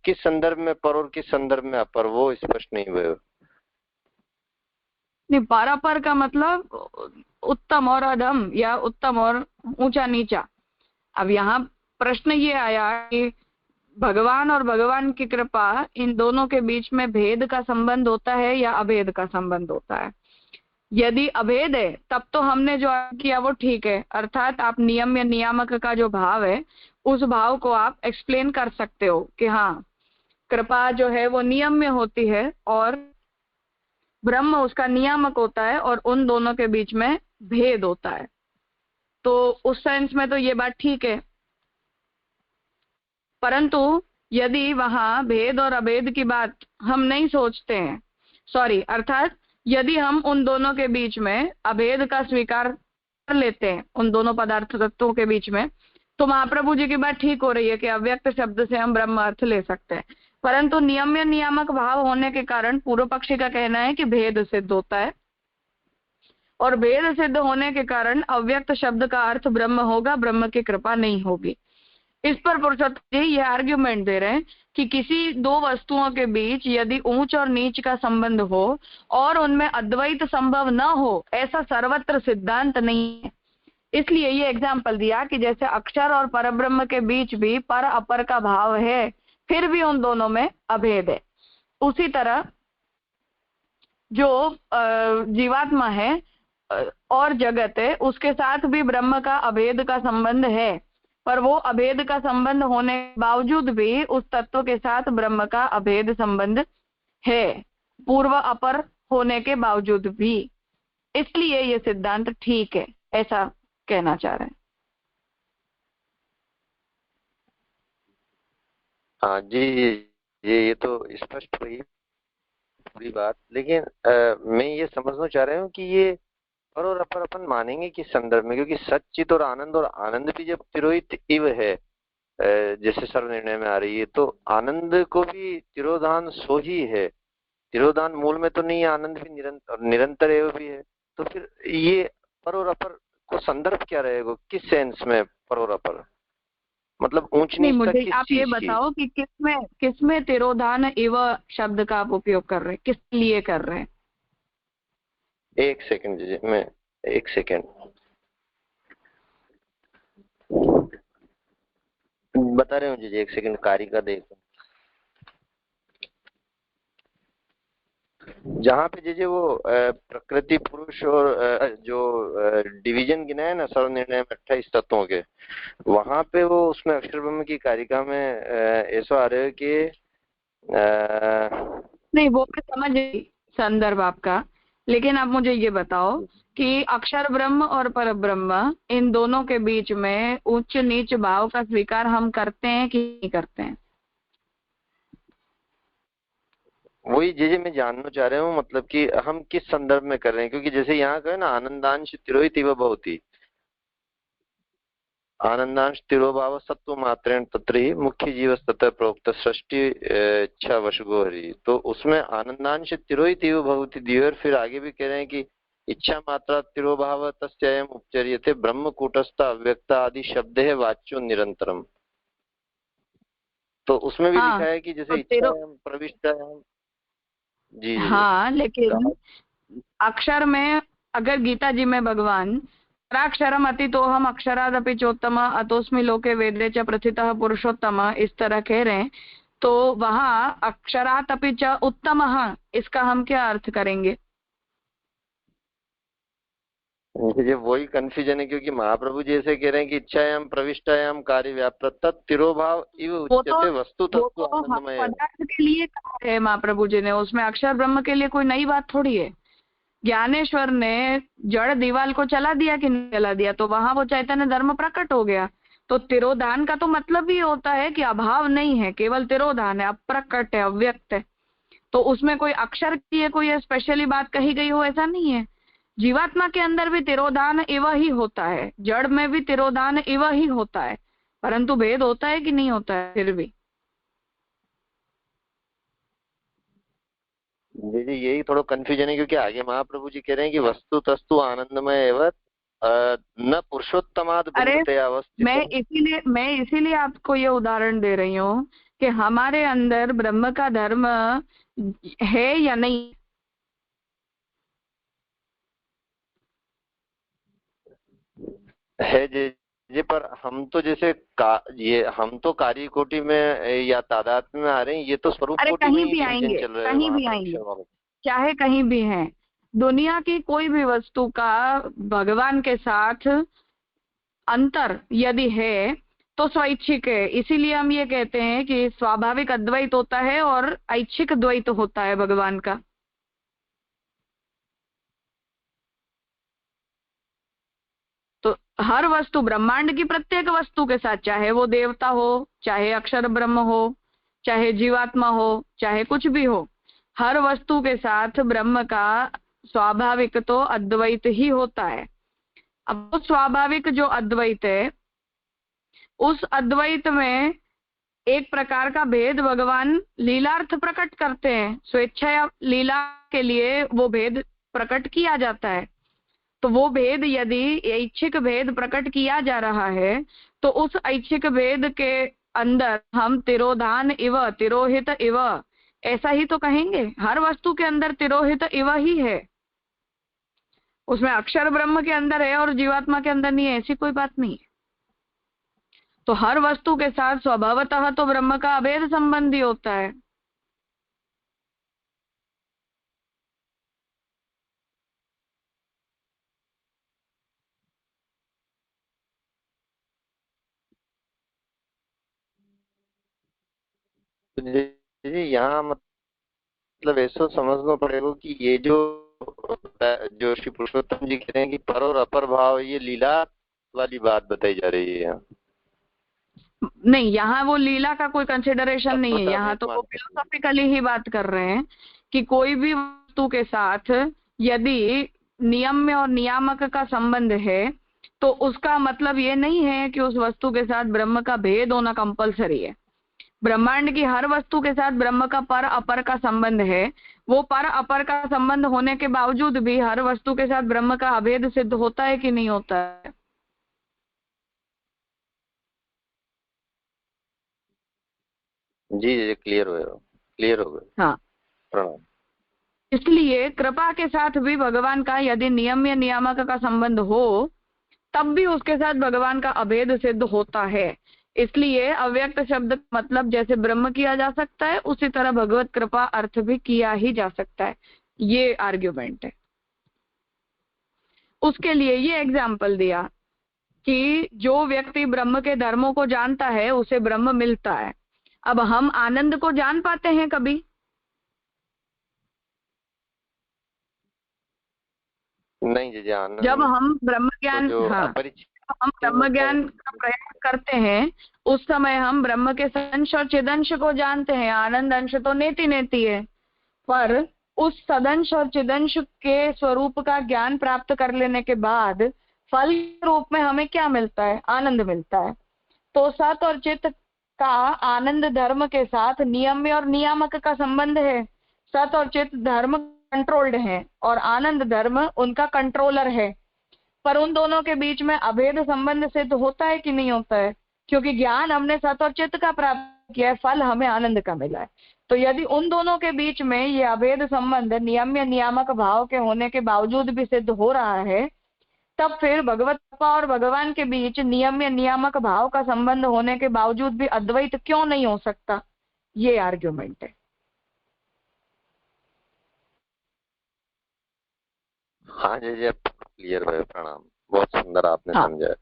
किस संदर्भ में पर और किस संदर्भ में अपर, वो स्पष्ट नहीं हुए। नहीं, पारापर का मतलब उत्तम और अधम या उत्तम और ऊंचा नीचा। अब यहाँ प्रश्न ये आया कि भगवान और भगवान की कृपा, इन दोनों के बीच में भेद का संबंध होता है या अभेद का संबंध होता है। यदि अभेद है तब तो हमने जो किया वो ठीक है, अर्थात आप नियम या नियामक का जो भाव है उस भाव को आप एक्सप्लेन कर सकते हो कि हाँ, कृपा जो है वो नियम में होती है और ब्रह्म उसका नियामक होता है और उन दोनों के बीच में भेद होता है। तो उस सेंस में तो ये बात ठीक है, परंतु यदि वहां भेद और अभेद की बात हम नहीं सोचते हैं, अर्थात यदि हम उन दोनों के बीच में अभेद का स्वीकार कर लेते हैं उन दोनों पदार्थ तत्वों के बीच में, तो महाप्रभु जी की बात ठीक हो रही है कि अव्यक्त शब्द से हम ब्रह्म अर्थ ले सकते हैं। परंतु नियम या नियामक भाव होने के कारण पूर्व पक्षी का कहना है कि भेद सिद्ध होता है, और भेद सिद्ध होने के कारण अव्यक्त शब्द का अर्थ ब्रह्म होगा, ब्रह्म की कृपा नहीं होगी। इस पर पुरुषोत्तम जी ये आर्ग्यूमेंट दे रहे हैं कि किसी दो वस्तुओं के बीच यदि ऊंच और नीच का संबंध हो और उनमें अद्वैत संभव न हो, ऐसा सर्वत्र सिद्धांत नहीं है। इसलिए ये एग्जाम्पल दिया कि जैसे अक्षर और परब्रह्म के बीच भी पर अपर का भाव है, फिर भी उन दोनों में अभेद है। उसी तरह जो जीवात्मा है और जगत है, उसके साथ भी ब्रह्म का अभेद का संबंध है, पर वो अभेद का संबंध होने के बावजूद भी उस तत्व के साथ ब्रह्म का अभेद संबंध है, पूर्व अपर होने के बावजूद भी। इसलिए ये सिद्धांत ठीक है, ऐसा कहना चाह रहे हैं। हाँ जी, ये तो स्पष्ट हुई पूरी बात, लेकिन मैं ये समझना चाह रहा हूँ कि ये पर और अपर अपन मानेंगे किस संदर्भ में, क्योंकि सच्चित और आनंद भी जब तिरोहित इव है जैसे सर्व निर्णय में आ रही है, तो आनंद को भी तिरोधान सो ही है, तिरोधान मूल में तो नहीं है, आनंद भी निरंतर एव भी है। तो फिर ये पर और अपर को संदर्भ क्या रहेगा, किस सेंस में पर और अपर, मतलब ऊंच नीच तक किस आप ये बताओ कि किसमें तिरोधान इव शब्द का आप उपयोग कर रहे हैं, किस लिए कर रहे हैं? एक सेकंड जी, मैं एक सेकंड बता रहे हूँ जी, एक सेकंड कार्य का देखो, जहाँ पे जी वो प्रकृति पुरुष और जो डिवीजन गिना है ना सर्व निर्णय में 28 तत्वों के, वहां पे वो उसमें अक्षर ब्रह्म की कारिका में ऐसा आ रहा है कि नहीं, वो मैं समझ गई संदर्भ आपका, लेकिन आप मुझे ये बताओ कि अक्षर ब्रह्म और पर ब्रह्म, इन दोनों के बीच में उच्च नीच भाव का स्वीकार हम करते हैं कि नहीं करते हैं? वही जैसे मैं जानना चाह रहा हूँ, मतलब कि हम किस संदर्भ में कर रहे हैं, क्योंकि जैसे यहाँ का है ना आनंदांश तिरोहित इव भवति, आनंदांश तिरोभाव सत्व मात्रेण तत्र ही मुख्य जीव तथा प्रोक्त सृष्टि इच्छा वशगो हरि, तो उसमें आनंदांश तिरोहित इव भवति दिए, और फिर आगे भी कह रहे हैं कि इच्छा मात्रा तिरोभाव तस्यायम उपचर्यते ब्रह्म कूटस्थ अव्यक्त आदि शब्द है वाच्यो निरंतरम। तो उसमें भी लिखा है कि जैसे इच्छायाम प्रविष्टायाम जी। हाँ, लेकिन अक्षर में अगर गीता जी में भगवान अक्षरम अतितोहम अक्षरादपि चोत्तम अतोस्मि लोके वेदे च प्रथितः पुरुषोत्तम इस तरह कह रहे हैं, तो वहां अक्षरात अपि च उत्तमः, इसका हम क्या अर्थ करेंगे? मुझे वही कंफ्यूजन है, क्योंकि महाप्रभु जी ऐसे कह रहे हैं कि इच्छायाम प्रविष्टायाम कार्य व्याप्त तिरोभाव इव उच्यते वस्तु तत्व आनंदमय पदार्थ के लिए कहा है महाप्रभु जी ने, उसमें अक्षर ब्रह्म के लिए कोई नई बात थोड़ी है। ज्ञानेश्वर ने जड़ दीवाल को चला दिया कि नहीं चला दिया, तो वहां वो चैतन्य धर्म प्रकट हो गया। तो तिरोधान का तो मतलब ही होता है कि अभाव नहीं है, केवल तिरोधान है, अप्रकट है, अव्यक्त है। तो उसमें कोई अक्षर की कोई स्पेशली बात कही गई हो ऐसा नहीं है। जीवात्मा के अंदर भी तिरोधान एव ही होता है, जड़ में भी तिरोधान एव ही होता है, परंतु भेद होता है कि नहीं होता है फिर भी। जी जी, यही थोड़ा कंफ्यूजन है, क्योंकि आगे महाप्रभु जी कह रहे हैं कि वस्तु तस्तु आनंदमय एवं न पुरुषोत्तमाद अरे भिन्नतया अवस्थित। मैं इसीलिए आपको ये उदाहरण दे रही हूँ कि हमारे अंदर ब्रह्म का धर्म है या नहीं। है जी जी, पर हम तो जैसे ये हम तो कार्य कोटि में या तादात्म्य में आ रहे हैं, ये तो स्वरूप अरे कोटि में कहीं ही भी डिवीजन आएंगे, चल रहा है कहीं वहां भी पर आएंगे, अक्षर वाला। चाहे कहीं भी हैं, दुनिया की कोई भी वस्तु का भगवान के साथ अंतर यदि है तो स्वैच्छिक है। इसीलिए हम ये कहते हैं कि स्वाभाविक अद्वैत होता है और ऐच्छिक द्वैत होता है भगवान का। तो हर वस्तु, ब्रह्मांड की प्रत्येक वस्तु के साथ, चाहे वो देवता हो, चाहे अक्षर ब्रह्म हो, चाहे जीवात्मा हो, चाहे कुछ भी हो, हर वस्तु के साथ ब्रह्म का स्वाभाविक तो अद्वैत ही होता है। अब वो स्वाभाविक जो अद्वैत है, उस अद्वैत में एक प्रकार का भेद भगवान लीलार्थ प्रकट करते हैं, स्वेच्छा या लीला के लिए वो भेद प्रकट किया जाता है। तो वो भेद यदि ऐच्छिक भेद प्रकट किया जा रहा है तो उस ऐच्छिक भेद के अंदर हम तिरोधान इव, तिरोहित इव, ऐसा ही तो कहेंगे। हर वस्तु के अंदर तिरोहित इव ही है, उसमें अक्षर ब्रह्म के अंदर है और जीवात्मा के अंदर नहीं है, ऐसी कोई बात नहीं है। तो हर वस्तु के साथ स्वभावतः तो ब्रह्म का अभेद संबंधी होता है। तो जी जी, यहाँ मतलब ऐसा समझना पड़ेगा कि ये जो जो श्री पुरुषोत्तम जी कह रहे हैं कि पर और अपर भाव, ये लीला वाली बात बताई जा रही है यहाँ। नहीं, यहाँ वो लीला का कोई कंसिडरेशन नहीं है, तत्वतः यहाँ भेद तो वो मानते हैं। फिलोसॉफिकली ही बात कर रहे हैं कि कोई भी वस्तु के साथ यदि नियम्य और नियामक का संबंध है तो उसका मतलब ये नहीं है कि उस वस्तु के साथ ब्रह्म का भेद होना कंपलसरी है। ब्रह्मांड की हर वस्तु के साथ ब्रह्म का पर अपर का संबंध है। वो पर अपर का संबंध होने के बावजूद भी हर वस्तु के साथ ब्रह्म का अभेद सिद्ध होता है कि नहीं होता है। जी जी, क्लियर हो गया, क्लियर हो गया। हाँ, प्रणाम। इसलिए कृपा के साथ भी भगवान का यदि नियम्य नियामक का संबंध हो तब भी उसके साथ भगवान का अभेद सिद्ध होता है। इसलिए अव्यक्त शब्द का मतलब जैसे ब्रह्म किया जा सकता है, उसी तरह भगवत कृपा अर्थ भी किया ही जा सकता है। ये आर्ग्यूमेंट है। उसके लिए ये एग्जाम्पल दिया कि जो व्यक्ति ब्रह्म के धर्मों को जानता है उसे ब्रह्म मिलता है। अब हम आनंद को जान पाते हैं कभी? नहीं जी जी, आनंद जब हम ब्रह्म तो ज्ञान, जो हाँ, अपरिचित हम ब्रह्म होता है। ज्ञान का प्रयास करते हैं उस समय हम ब्रह्म के सदंश और चिदंश को जानते हैं। आनंद अंश तो नेति नेति है, पर उस सदंश और चिदंश के स्वरूप का ज्ञान प्राप्त कर लेने के बाद फल के रूप में हमें क्या मिलता है? आनंद मिलता है। तो सत और चित का आनंद धर्म के साथ नियम्य और नियामक का संबंध है। सत और चित धर्म कंट्रोल्ड है और आनंद धर्म उनका कंट्रोलर है। पर उन दोनों के बीच में अभेद संबंध सिद्ध होता है कि नहीं होता है? क्योंकि ज्ञान हमने सत और चित्त का प्राप्त किया है, फल हमें आनंद का मिला है। तो यदि उन दोनों के बीच में ये अभेद संबंध नियम्य नियामक भाव के होने के बावजूद भी सिद्ध हो रहा है, तब फिर भगवत कृपा और भगवान के बीच नियम्य नियामक भाव का संबंध होने के बावजूद भी अद्वैत क्यों नहीं हो सकता? ये आर्ग्यूमेंट है। हाँ जी जी, क्लियर हुए। प्रणाम, बहुत सुंदर आपने हाँ, समझाया।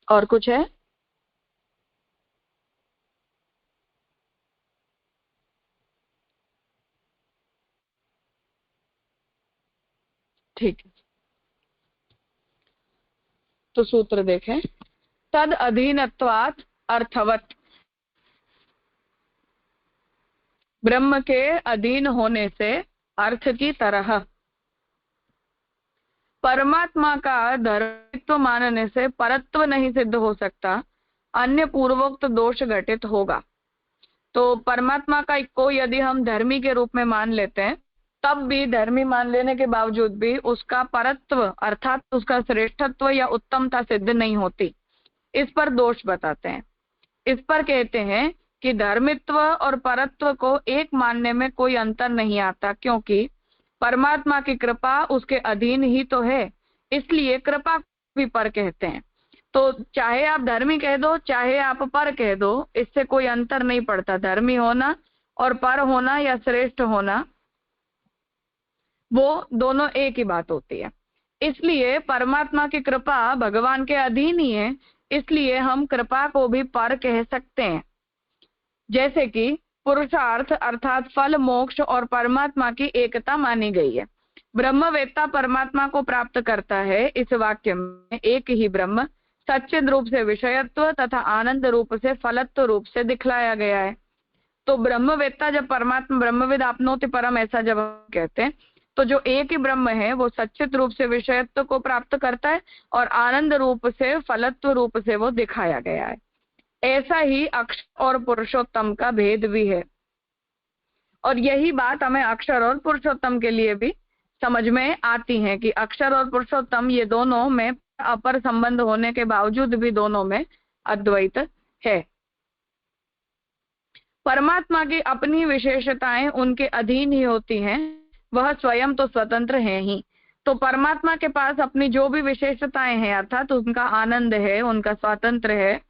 और कुछ है? ठीक है, तो सूत्र देखें। तद अधीनत्वात् अर्थवत, ब्रह्म के अधीन होने से अर्थ की तरह। परमात्मा का धर्मित्व मानने से परत्व नहीं सिद्ध हो सकता, अन्य पूर्वोक्त दोष घटित होगा। तो परमात्मा का को यदि हम धर्मी के रूप में मान लेते हैं, तब भी धर्मी मान लेने के बावजूद भी उसका परत्व अर्थात उसका श्रेष्ठत्व या उत्तमता सिद्ध नहीं होती। इस पर दोष बताते हैं। इस पर कहते हैं कि धर्मित्व और परत्व को एक मानने में कोई अंतर नहीं आता, क्योंकि परमात्मा की कृपा उसके अधीन ही तो है, इसलिए कृपा भी पर कहते हैं। तो चाहे आप धर्मी कह दो चाहे आप पर कह दो, इससे कोई अंतर नहीं पड़ता। धर्मी होना और पर होना या श्रेष्ठ होना, वो दोनों एक ही बात होती है। इसलिए परमात्मा की कृपा भगवान के अधीन ही है, इसलिए हम कृपा को भी पर कह सकते हैं। जैसे कि पुरुषार्थ अर्थात फल, मोक्ष और परमात्मा की एकता मानी गई है। ब्रह्मवेत्ता परमात्मा को प्राप्त करता है। इस वाक्य में एक ही ब्रह्म सच्चिद रूप से विषयत्व तथा आनंद रूप से फलत्व रूप से दिखलाया गया है। तो ब्रह्मवेत्ता जब परमात्मा ब्रह्मविद आपनोति परम ऐसा जब कहते हैं, तो जो एक ही ब्रह्म है वो सच्चित रूप से विषयत्व को प्राप्त करता है और आनंद रूप से फलत्व रूप से वो दिखाया गया है। ऐसा ही अक्षर और पुरुषोत्तम का भेद भी है, और यही बात हमें अक्षर और पुरुषोत्तम के लिए भी समझ में आती है कि अक्षर और पुरुषोत्तम ये दोनों में अपर संबंध होने के बावजूद भी दोनों में अद्वैत है। परमात्मा की अपनी विशेषताएं उनके अधीन ही होती हैं, वह स्वयं तो स्वतंत्र है ही। तो परमात्मा के पास अपनी जो भी विशेषताएं हैं अर्थात उनका आनंद है, उनका स्वातंत्र है,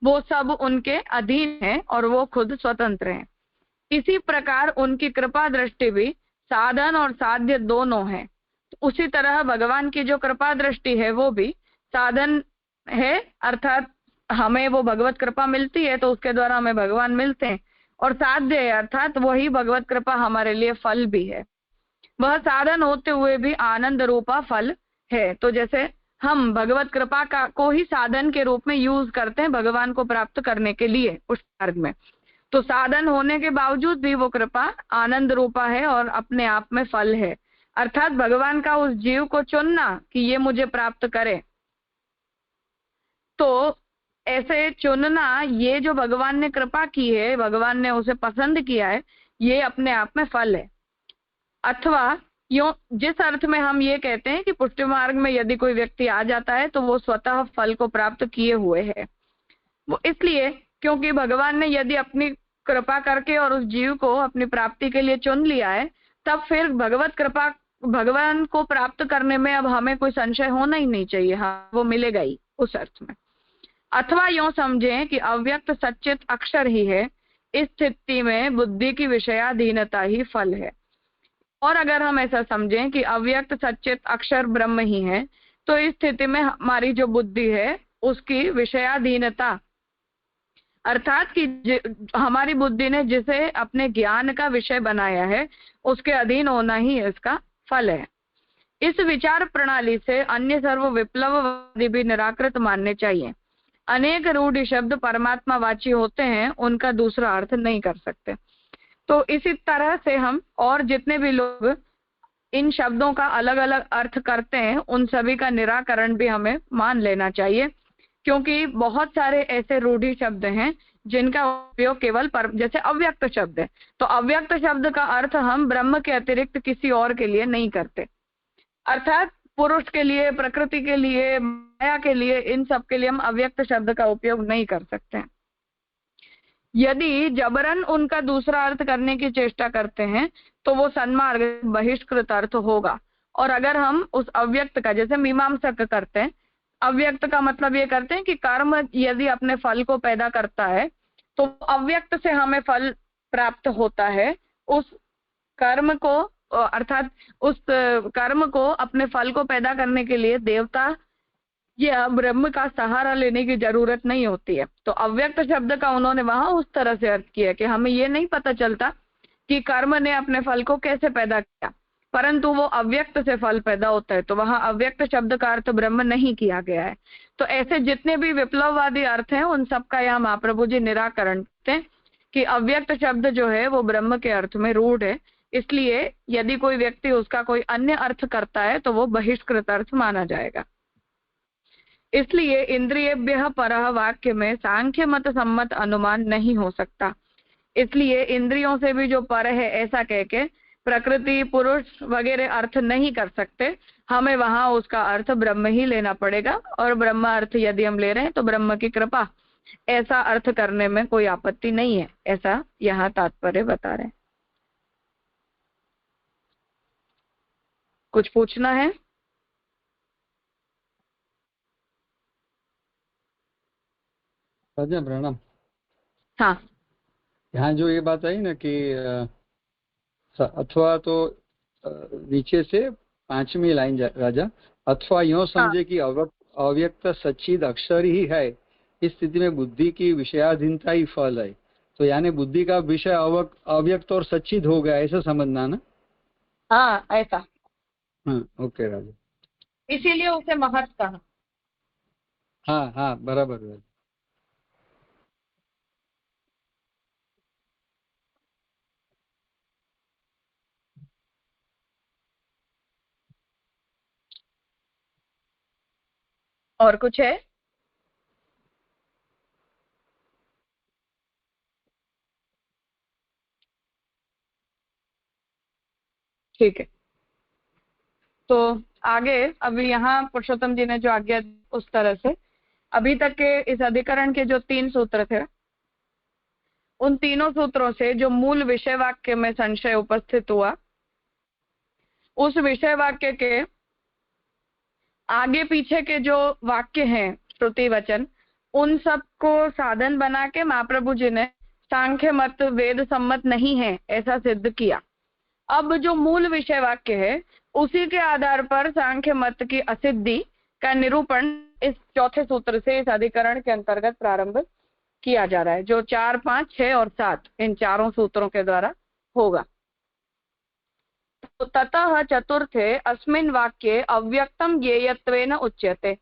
वो सब उनके अधीन है और वो खुद स्वतंत्र है। इसी प्रकार उनकी कृपा दृष्टि भी साधन और साध्य दोनों है। उसी तरह भगवान की जो कृपा दृष्टि है वो भी साधन है, अर्थात हमें वो भगवत कृपा मिलती है तो उसके द्वारा हमें भगवान मिलते हैं, और साध्य है अर्थात वही भगवत कृपा हमारे लिए फल भी है। वह साधन होते हुए भी आनंद रूपा फल है। तो जैसे हम भगवत कृपा का को ही साधन के रूप में यूज करते हैं भगवान को प्राप्त करने के लिए उस मार्ग में, तो साधन होने के बावजूद भी वो कृपा आनंद रूपा है और अपने आप में फल है। अर्थात भगवान का उस जीव को चुनना कि ये मुझे प्राप्त करे, तो ऐसे चुनना, ये जो भगवान ने कृपा की है, भगवान ने उसे पसंद किया है, ये अपने आप में फल है। अथवा यूं जिस अर्थ में हम ये कहते हैं कि पुष्टि मार्ग में यदि कोई व्यक्ति आ जाता है तो वो स्वतः फल को प्राप्त किए हुए है। वो इसलिए क्योंकि भगवान ने यदि अपनी कृपा करके और उस जीव को अपनी प्राप्ति के लिए चुन लिया है, तब फिर भगवत कृपा भगवान को प्राप्त करने में अब हमें कोई संशय होना ही नहीं चाहिए। हाँ, वो मिलेगा ही उस अर्थ में। अथवा यूं समझें कि अव्यक्त सच्चित अक्षर ही है, इस स्थिति में बुद्धि की विषयाधीनता ही फल है। और अगर हम ऐसा समझें कि अव्यक्त सच्चित अक्षर ब्रह्म ही है, तो इस स्थिति में हमारी जो बुद्धि है उसकी विषयाधीनता अर्थात कि हमारी बुद्धि ने जिसे अपने ज्ञान का विषय बनाया है उसके अधीन होना ही इसका फल है। इस विचार प्रणाली से अन्य सर्व विप्लववादी भी निराकृत मानने चाहिए। अनेक रूढ़ शब्द परमात्मावाची होते हैं, उनका दूसरा अर्थ नहीं कर सकते। तो इसी तरह से हम और जितने भी लोग इन शब्दों का अलग अलग अर्थ करते हैं उन सभी का निराकरण भी हमें मान लेना चाहिए, क्योंकि बहुत सारे ऐसे रूढ़ी शब्द हैं जिनका उपयोग केवल जैसे अव्यक्त शब्द है, तो अव्यक्त शब्द का अर्थ हम ब्रह्म के अतिरिक्त किसी और के लिए नहीं करते, अर्थात पुरुष के लिए, प्रकृति के लिए, माया के लिए, इन सब के लिए हम अव्यक्त शब्द का उपयोग नहीं कर सकते हैं। यदि जबरन उनका दूसरा अर्थ करने की चेष्टा करते हैं तो वो सन्मार्ग बहिष्कृत अर्थ होगा। और अगर हम उस अव्यक्त का, जैसे मीमांसक करते हैं, अव्यक्त का मतलब ये करते हैं कि कर्म यदि अपने फल को पैदा करता है तो अव्यक्त से हमें फल प्राप्त होता है। उस कर्म को अर्थात उस कर्म को अपने फल को पैदा करने के लिए देवता या ब्रह्म का सहारा लेने की जरूरत नहीं होती है। तो अव्यक्त शब्द का उन्होंने वहां उस तरह से अर्थ किया कि हमें ये नहीं पता चलता कि कर्म ने अपने फल को कैसे पैदा किया, परंतु वो अव्यक्त से फल पैदा होता है, तो वहां अव्यक्त शब्द का अर्थ ब्रह्म नहीं किया गया है। तो ऐसे जितने भी विप्लववादी अर्थ हैं उन सबका यहाँ महाप्रभु जी निराकरण करते हैं कि अव्यक्त शब्द जो है वो ब्रह्म के अर्थ में रूढ़ है, इसलिए यदि कोई व्यक्ति उसका कोई अन्य अर्थ करता है तो वो बहिष्कृत अर्थ माना जाएगा। इसलिए इंद्रियेभ्यः परः वाक्य में सांख्य मत सम्मत अनुमान नहीं हो सकता। इसलिए इंद्रियों से भी जो पर है ऐसा कह के प्रकृति, पुरुष वगैरह अर्थ नहीं कर सकते, हमें वहां उसका अर्थ ब्रह्म ही लेना पड़ेगा। और ब्रह्म अर्थ यदि हम ले रहे हैं तो ब्रह्म की कृपा, ऐसा अर्थ करने में कोई आपत्ति नहीं है, ऐसा यहाँ तात्पर्य बता रहे हैं। कुछ पूछना है? राजा प्रणाम। हाँ, यहाँ जो ये बात आई ना कि अथवा तो नीचे से 5वीं लाइन राजा, अथवा यूं समझे कि अव्यक्त सच्चिद अक्षर ही है, इस स्थिति में बुद्धि की विषयाधीनता ही फल है। तो यानी बुद्धि का विषय अव्यक्त और सच्चिद हो गया, ऐसा समझना ना? हाँ ऐसा। हाँ ओके राजा, इसीलिए उसे महत् कहा। हाँ हाँ बराबर है। और कुछ है? ठीक है, तो आगे अभी यहाँ पुरुषोत्तम जी ने जो आज्ञा उस तरह से अभी तक के इस अधिकरण के जो 3 सूत्र थे, उन तीनों सूत्रों से जो मूल विषय वाक्य में संशय उपस्थित हुआ, उस विषय वाक्य के आगे पीछे के जो वाक्य हैं श्रुति वचन, उन सब को साधन बना के महाप्रभु जी ने सांख्य मत वेद सम्मत नहीं है ऐसा सिद्ध किया। अब जो मूल विषय वाक्य है उसी के आधार पर सांख्य मत की असिद्धि का निरूपण इस चौथे सूत्र से इस अधिकरण के अंतर्गत प्रारंभ किया जा रहा है, जो 4, 5, 6 और 7 इन चारों सूत्रों के द्वारा होगा। तो ततः चतुर्थे अस्मिन् वाक्ये अव्यक्तम ज्ञेयत्वेन उच्यते।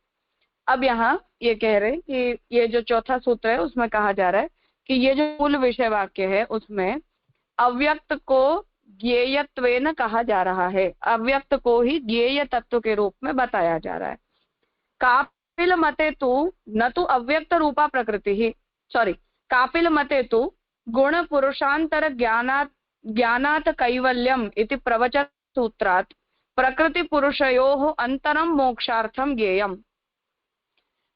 अब यहाँ ये कह रहे कि ये जो चौथा सूत्र है उसमें कहा जा रहा है कि ये जो मूल विषय वाक्य है उसमें अव्यक्त को ज्ञेयत्वेन कहा जा रहा है, अव्यक्त को ही ज्ञेय तत्व के रूप में बताया जा रहा है। कापिल मते तु न तो अव्यक्त रूपा प्रकृति ही, कापिल मते तु गुण पुरुषांतर ज्ञानात् कैवल्यम इति प्रवचन सूत्रात् प्रकृति पुरुषयोः अंतरम मोक्षार्थम ज्ञेयम।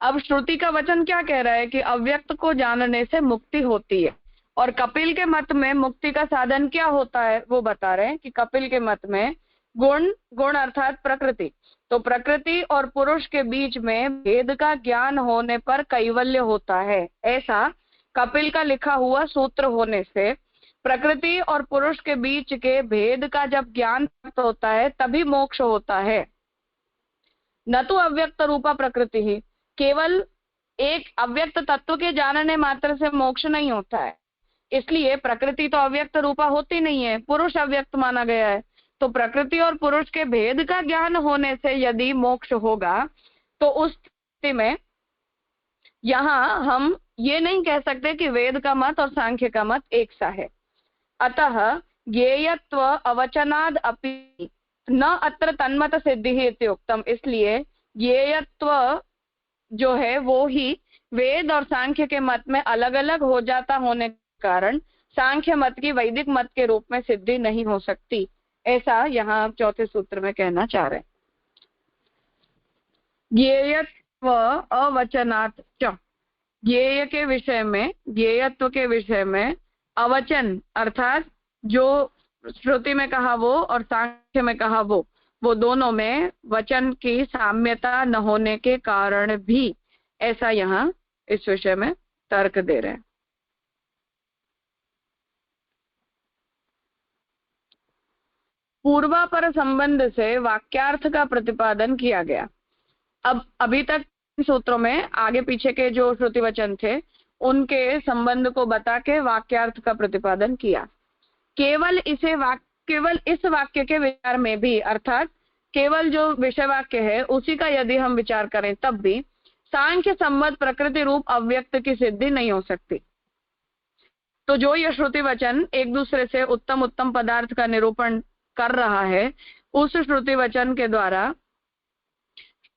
अब श्रुति का वचन क्या कह रहा है कि अव्यक्त को जानने से मुक्ति होती है, और कपिल के मत में मुक्ति का साधन क्या होता है वो बता रहे हैं कि कपिल के मत में गुण अर्थात प्रकृति, तो प्रकृति और पुरुष के बीच में भेद का ज्ञान होने पर कैवल्य होता है, ऐसा कपिल का लिखा हुआ सूत्र होने से प्रकृति और पुरुष के बीच के भेद का जब ज्ञान प्राप्त होता है तभी मोक्ष होता है। न तो अव्यक्त रूपा प्रकृति ही, केवल एक अव्यक्त तत्व के जानने मात्र से मोक्ष नहीं होता है, इसलिए प्रकृति तो अव्यक्त रूपा होती नहीं है, पुरुष अव्यक्त माना गया है। तो प्रकृति और पुरुष के भेद का ज्ञान होने से यदि मोक्ष होगा तो उस स्थिति में यहाँ हम ये नहीं कह सकते कि वेद का मत और सांख्य का मत एक सा है। अतः ज्ञेयत्व अवचनाद अपि न अत्र तन्मत सिद्धि इत्युक्तम, इसलिए ज्ञेयत्व जो है वो ही वेद और सांख्य के मत में अलग अलग हो जाता होने के कारण सांख्य मत की वैदिक मत के रूप में सिद्धि नहीं हो सकती, ऐसा यहाँ चौथे सूत्र में कहना चाह रहे हैं। ज्ञेयत्व अवचनात् च, ज्ञेय के विषय में, ज्ञेयत्व के विषय में अवचन अर्थात जो श्रुति में कहा वो और सांख्य में कहा वो दोनों में वचन की साम्यता न होने के कारण भी, ऐसा यहाँ इस विषय में तर्क दे रहे हैं। पूर्वापर संबंध से वाक्यार्थ का प्रतिपादन किया गया। अब अभी तक सूत्रों में आगे पीछे के जो श्रुति वचन थे उनके संबंध को बता के वाक्यार्थ का प्रतिपादन किया। केवल इसे केवल इस वाक्य के विचार में भी, अर्थात केवल जो विषय वाक्य है उसी का यदि हम विचार करें तब भी सांख्य संबद्ध प्रकृति रूप अव्यक्त की सिद्धि नहीं हो सकती। तो जो ये श्रुति वचन एक दूसरे से उत्तम उत्तम पदार्थ का निरूपण कर रहा है, उस श्रुति वचन के द्वारा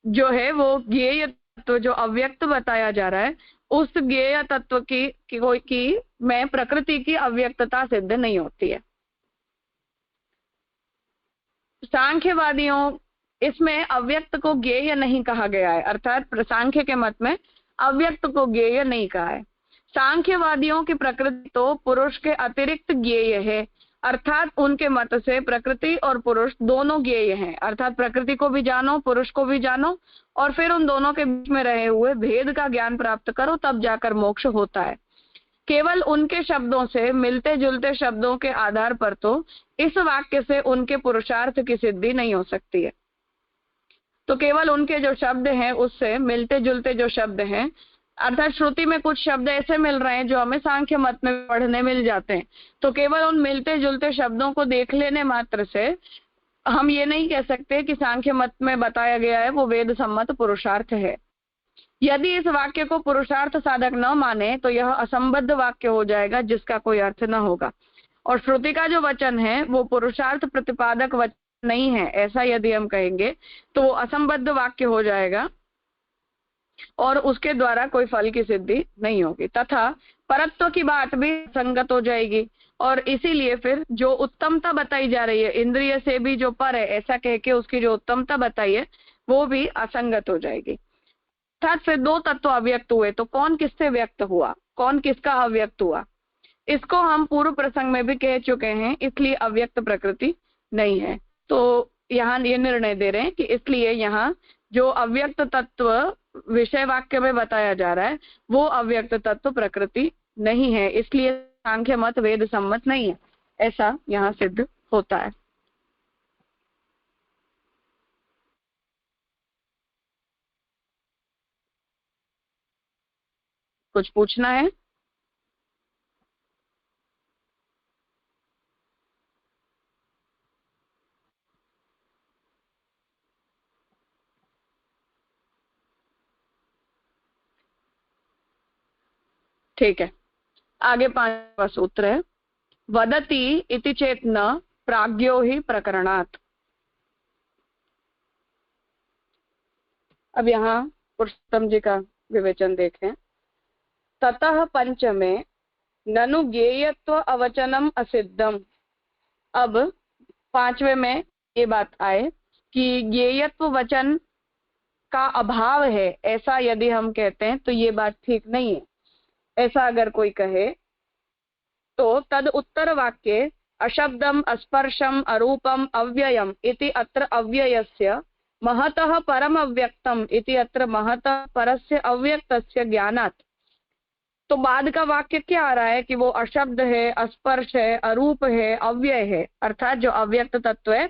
जो है वो ज्ञेय तत्व जो अव्यक्त बताया जा रहा है, उस ज्ञेय तत्व की में प्रकृति की अव्यक्तता सिद्ध नहीं होती है। सांख्यवादियों इसमें अव्यक्त को ज्ञेय नहीं कहा गया है, अर्थात सांख्य के मत में अव्यक्त को ज्ञेय नहीं कहा है। सांख्यवादियों की प्रकृति तो पुरुष के अतिरिक्त ज्ञेय है, अर्थात उनके मत से प्रकृति और पुरुष दोनों ज्ञेय हैं, अर्थात प्रकृति को भी जानो, पुरुष को भी जानो, और फिर उन दोनों के बीच में रहे हुए भेद का ज्ञान प्राप्त करो, तब जाकर मोक्ष होता है। केवल उनके शब्दों से मिलते जुलते शब्दों के आधार पर तो इस वाक्य से उनके पुरुषार्थ की सिद्धि नहीं हो सकती है। तो केवल उनके जो शब्द हैं उससे मिलते जुलते जो शब्द हैं, अर्थात श्रुति में कुछ शब्द ऐसे मिल रहे हैं जो हमें सांख्य मत में पढ़ने मिल जाते हैं, तो केवल उन मिलते जुलते शब्दों को देख लेने मात्र से हम ये नहीं कह सकते कि सांख्य मत में बताया गया है वो वेद सम्मत पुरुषार्थ है। यदि इस वाक्य को पुरुषार्थ साधक न माने तो यह असंबद्ध वाक्य हो जाएगा जिसका कोई अर्थ न होगा, और श्रुति का जो वचन है वो पुरुषार्थ प्रतिपादक वचन नहीं है, ऐसा यदि हम कहेंगे तो वो असंबद्ध वाक्य हो जाएगा और उसके द्वारा कोई फल की सिद्धि नहीं होगी, तथा परत्व की बात भी संगत हो जाएगी। और इसीलिए फिर जो उत्तमता बताई जा रही है, इंद्रिय से भी जो पर है ऐसा कह के उसकी जो उत्तमता बताई है वो भी असंगत हो जाएगी। अर्थात फिर दो तत्व अव्यक्त हुए, तो कौन किससे व्यक्त हुआ, कौन किसका अव्यक्त हुआ, इसको हम पूर्व प्रसंग में भी कह चुके हैं, इसलिए अव्यक्त प्रकृति नहीं है। तो यहाँ ये निर्णय दे रहे हैं कि इसलिए यहाँ जो अव्यक्त तत्व विषय वाक्य में बताया जा रहा है वो अव्यक्त तत्व प्रकृति नहीं है, इसलिए सांख्य मत वेद सम्मत नहीं है, ऐसा यहाँ सिद्ध होता है। कुछ पूछना है? ठीक है, आगे 5वां सूत्र है, वदति इति चेत न प्राज्ञो ही प्रकरणात्। अब यहाँ पुरुषोत्तम जी का विवेचन देखें। ततः पंचमे ननु ज्ञेयत्व अवचनम असिद्धम। अब 5वें में ये बात आए कि ज्ञेयत्व वचन का अभाव है, ऐसा यदि हम कहते हैं तो ये बात ठीक नहीं है। ऐसा अगर कोई कहे तो तद उत्तर वाक्ये अशब्दम अस्पर्शम अरूपम अव्ययम इति अत्र अव्ययस्य महतः परम अव्यक्तम इति अत्र महतः परस्य अव्यक्तस्य ज्ञानात्। तो बाद का वाक्य क्या आ रहा है कि वो अशब्द है, अस्पर्श है, अरूप है, अव्यय है, अर्थात जो अव्यक्त तत्व है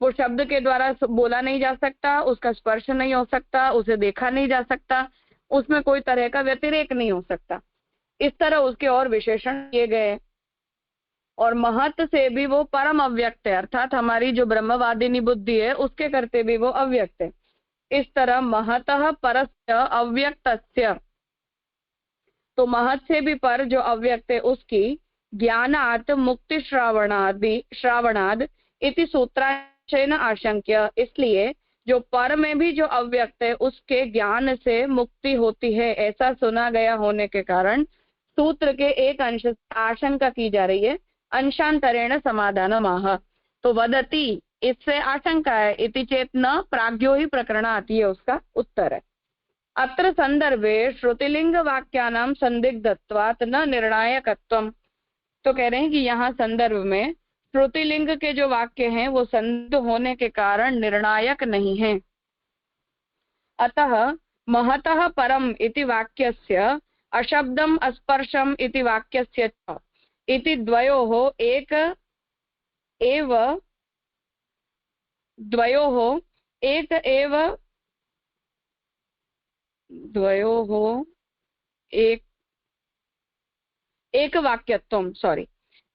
वो शब्द के द्वारा बोला नहीं जा सकता, उसका स्पर्श नहीं हो सकता, उसे देखा नहीं जा सकता, उसमें कोई तरह का व्यतिरेक नहीं हो सकता, इस तरह उसके और विशेषण किए गए। और महत से भी वो परम अव्यक्त है, अर्थात हमारी जो ब्रह्मवादिनी बुद्धि है उसके करते भी वो अव्यक्त है। इस तरह महतः परस्य अव्यक्तस्य, तो महत से भी पर जो अव्यक्त है उसकी ज्ञानात् मुक्ति श्रावणाद इति सूत्रांशेन आशंक्य, इसलिए जो पर में भी जो अव्यक्त है उसके ज्ञान से मुक्ति होती है, ऐसा सुना गया होने के कारण सूत्र के एक अंश से आशंका की जा रही है, अंशांतरेण समाधान माह। तो वदति इससे आशंका है, इति चेत न प्राज्ञो ही प्रकरणात्, ये उसका उत्तर है। अत्र संदर्भे श्रुतिलिंग वाक्यानां संदिग्धत्वात् न निर्णायकत्वम। तो कह रहे हैं कि यहाँ संदर्भ में श्रुतिलिंग के जो वाक्य हैं वो संदिग्ध होने के कारण निर्णायक नहीं है। अतः महतः परम इति वाक्यस्य अशब्दम अस्पर्शम इति वाक्यस्य च इति द्वयोः एक एव एक वाक्यत्वम, सॉरी।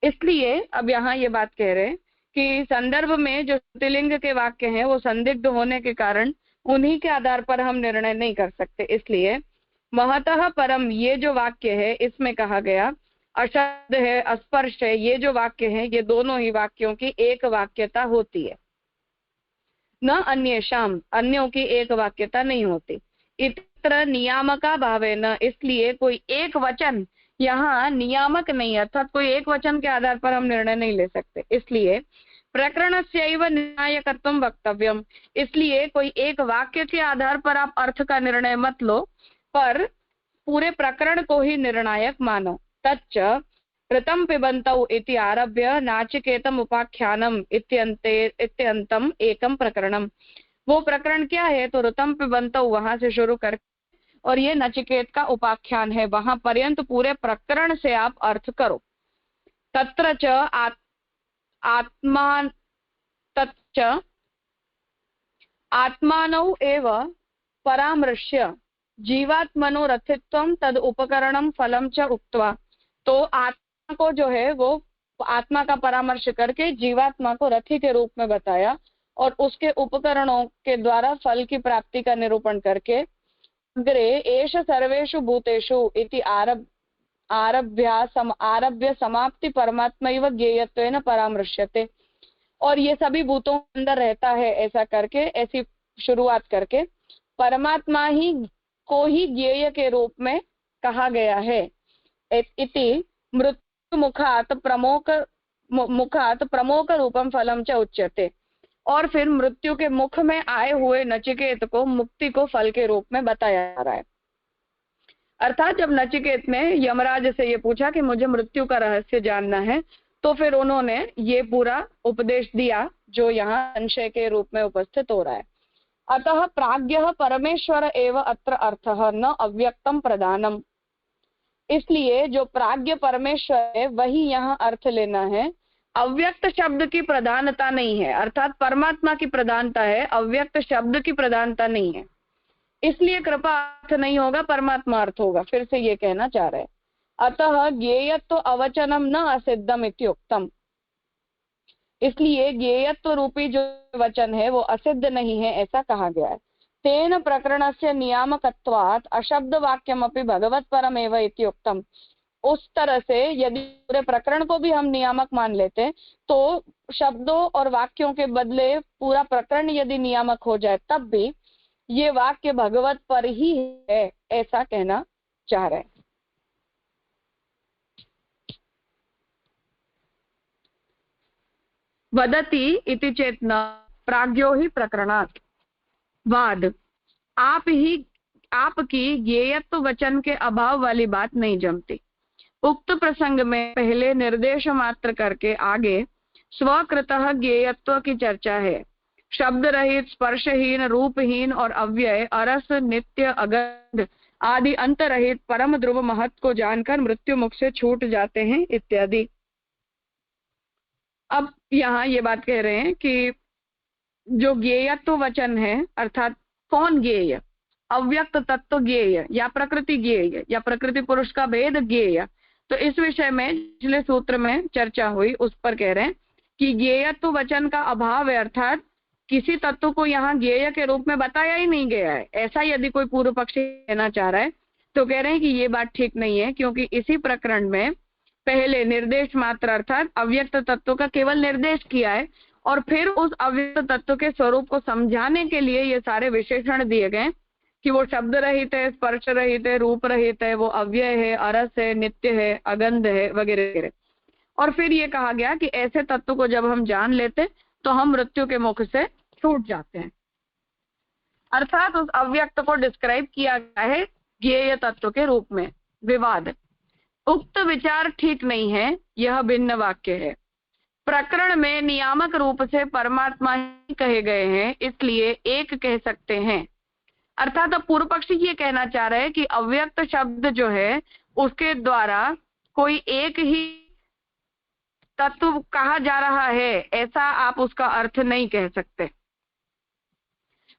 इसलिए अब यहाँ ये बात कह रहे हैं कि संदर्भ में जो श्रुतिलिंग के वाक्य हैं वो संदिग्ध होने के कारण उन्हीं के आधार पर हम निर्णय नहीं कर सकते। इसलिए महतः परम ये जो वाक्य है इसमें कहा गया, अशब्द है, अस्पर्श है, ये जो वाक्य है ये दोनों ही वाक्यों की एक वाक्यता होती है, न अन्येषाम, अन्यों की एक वाक्यता नहीं होती। इत्र नियामका भावेन, इसलिए कोई एक वचन यहाँ नियामक नहीं है, अर्थात कोई एक वचन के आधार पर हम निर्णय नहीं ले सकते। इसलिए प्रकरणस्यैव निर्णायकत्वं वक्तव्यम, इसलिए कोई एक वाक्य के आधार पर आप अर्थ का निर्णय मत लो, पर पूरे प्रकरण को ही निर्णायक मानो। तच्च ऋतं पिबन्तौ इति आरभ्य नाचिकेतम उपाख्यानम इत्यन्तम एकम प्रकरणम। वो प्रकरण क्या है? तो ऋतं पिबन्तौ वहां से शुरू कर और ये नचिकेत का उपाख्यान है, वहां पर्यंत पूरे प्रकरण से आप अर्थ करो। तत्र च आत्मा तच्च आत्मानौ एव परामृश्य जीवात्मनो रथित्वं तद उपकरणम फलम च उक्त्वा, तो आत्मा को जो है वो आत्मा का परामर्श करके जीवात्मा को रथी के रूप में बताया और उसके उपकरणों के द्वारा फल की प्राप्ति का निरूपण करके अग्रे एष सर्वेषु भूतेषु इति आरभ्य समाप्ति परमात्मैव ज्ञेयत्वेन परामृश्यते, और ये सभी भूतों के अंदर रहता है ऐसा करके, ऐसी शुरुआत करके परमात्मा ही को ही ज्ञेय के रूप में कहा गया है। इति मृत्यु मुखात प्रमोक रूपम फलम च उच्यते, और फिर मृत्यु के मुख में आए हुए नचिकेत को मुक्ति को फल के रूप में बताया जा रहा है। अर्थात जब नचिकेत ने यमराज से ये पूछा कि मुझे मृत्यु का रहस्य जानना है, तो फिर उन्होंने ये पूरा उपदेश दिया जो यहाँ संशय के रूप में उपस्थित हो रहा है। अतः प्राज्ञः परमेश्वर एव अत्र अर्थः न अव्यक्तम प्रधानम, इसलिए जो प्राज्ञ परमेश्वर है वही यहाँ अर्थ लेना है, अव्यक्त शब्द की प्रधानता नहीं है, अर्थात परमात्मा की प्रधानता है, अव्यक्त शब्द की प्रधानता नहीं है। इसलिए कृपा अर्थ नहीं होगा, परमात्मा अर्थ होगा। फिर से ये कहना चाह रहे हैं, अतः ज्ञेयत्व अवचनम न असिद्धम इत्युक्तम, इसलिए ज्ञेयत्व रूपी जो वचन है वो असिद्ध नहीं है ऐसा कहा गया है। तेन प्रकरणस्य नियामकत्वात् अशब्द वाक्यमपि भगवत परमेव इत्युक्तम, उस तरह से यदि पूरे प्रकरण को भी हम नियामक मान लेते तो शब्दों और वाक्यों के बदले पूरा प्रकरण यदि नियामक हो जाए तब भी ये वाक्य भगवत पर ही है ऐसा कहना चाह रहे हैं। वदति इति चेतना प्राज्ञो ही प्रकरणात् वाद, आपकी ज्ञेयत्व वचन के अभाव वाली बात नहीं जमती। उक्त प्रसंग में पहले निर्देश मात्र करके आगे स्वकृतः ज्ञेयत्व की चर्चा है। शब्द रहित, स्पर्शहीन, रूपहीन और अव्यय, अरस, नित्य, अगंध आदि अंत रहित परम ध्रुव महत्व को जानकर मृत्यु मुख से छूट जाते हैं इत्यादि। अब यहाँ ये बात कह रहे हैं कि जो ज्ञेयत्व वचन है, अर्थात कौन ज्ञेय, अव्यक्त तत्व ज्ञेय या प्रकृति ज्ञेय या प्रकृति पुरुष का भेद ज्ञेय, तो इस विषय में पिछले सूत्र में चर्चा हुई, उस पर कह रहे हैं कि ज्ञेयत्व वचन का अभाव है, अर्थात किसी तत्व को यहाँ ज्ञेय के रूप में बताया ही नहीं गया है, ऐसा यदि कोई पूर्व पक्षी कहना चाह रहा है तो कह रहे हैं कि ये बात ठीक नहीं है, क्योंकि इसी प्रकरण में पहले निर्देश मात्र अर्थात अव्यक्त तत्व का केवल निर्देश किया है और फिर उस अव्यक्त तत्व के स्वरूप को समझाने के लिए ये सारे विशेषण दिए गए कि वो शब्द रहित है, स्पर्श रहित है, रूप रहित है, वो अव्यय है, अरस है, नित्य है, अगंध है वगैरह वगैरह। और फिर ये कहा गया कि ऐसे तत्व को जब हम जान लेते तो हम मृत्यु के मुख से छूट जाते हैं, अर्थात उस अव्यक्त को डिस्क्राइब किया गया है ज्ञेय तत्व के रूप में। विवाद, उक्त विचार ठीक नहीं है, यह भिन्न वाक्य है। प्रकरण में नियामक रूप से परमात्मा ही कहे गए हैं, इसलिए एक कह सकते हैं। अर्थात अब पूर्व पक्षी ये कहना चाह रहे हैं कि अव्यक्त शब्द जो है उसके द्वारा कोई एक ही तत्व कहा जा रहा है, ऐसा आप उसका अर्थ नहीं कह सकते।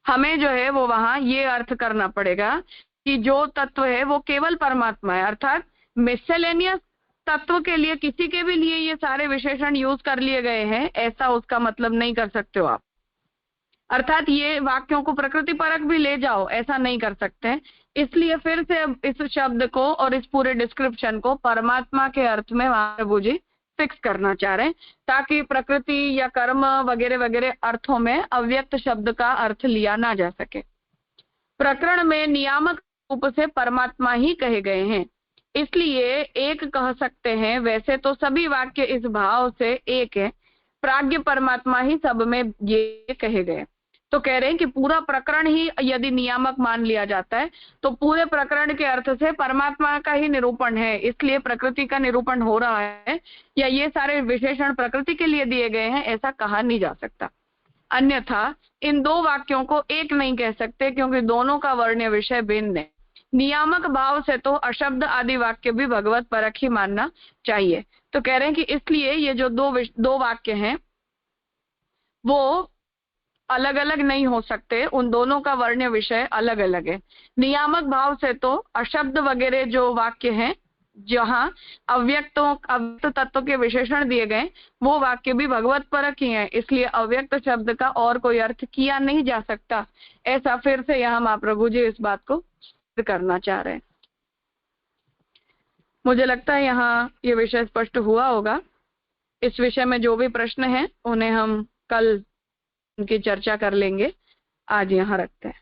हमें जो है वो वहां ये अर्थ करना पड़ेगा कि जो तत्व है वो केवल परमात्मा है, अर्थात मिसलेनियस तत्व के लिए, किसी के भी लिए ये सारे विशेषण यूज कर लिए गए हैं, ऐसा उसका मतलब नहीं कर सकते हो आप। अर्थात ये वाक्यों को प्रकृति परक भी ले जाओ, ऐसा नहीं कर सकते हैं। इसलिए फिर से अब इस शब्द को और इस पूरे डिस्क्रिप्शन को परमात्मा के अर्थ में प्रभु जी फिक्स करना चाह रहे हैं, ताकि प्रकृति या कर्म वगैरह वगैरह अर्थों में अव्यक्त शब्द का अर्थ लिया ना जा सके। प्रकरण में नियामक रूप से परमात्मा ही कहे गए हैं, इसलिए एक कह सकते हैं। वैसे तो सभी वाक्य इस भाव से एक है, प्राज्ञ परमात्मा ही सब में ये कहे गए। तो कह रहे हैं कि पूरा प्रकरण ही यदि नियामक मान लिया जाता है तो पूरे प्रकरण के अर्थ से परमात्मा का ही निरूपण है, इसलिए प्रकृति का निरूपण हो रहा है, या ये सारे विशेषण प्रकृति के लिए दिए गए हैं, ऐसा कहा नहीं जा सकता। अन्यथा इन दो वाक्यों को एक नहीं कह सकते, क्योंकि दोनों का वर्ण्य विषय भिन्न है। नियामक भाव से तो अशब्द आदि वाक्य भी भगवत परक ही मानना चाहिए। तो कह रहे हैं कि इसलिए ये जो दो वाक्य हैं वो अलग अलग नहीं हो सकते, उन दोनों का वर्ण्य विषय अलग अलग है। नियामक भाव से तो अशब्द वगैरह जो वाक्य हैं, जहाँ अव्यक्त तत्व के विशेषण दिए गए, वो वाक्य भी भगवत परक ही है, इसलिए अव्यक्त शब्द का और कोई अर्थ किया नहीं जा सकता। ऐसा फिर से यहाँ महाप्रभु जी इस बात को करना चाह रहे हैं। मुझे लगता है यहाँ ये विषय स्पष्ट हुआ होगा। इस विषय में जो भी प्रश्न हैं उन्हें हम कल उनकी चर्चा कर लेंगे। आज यहाँ रखते हैं।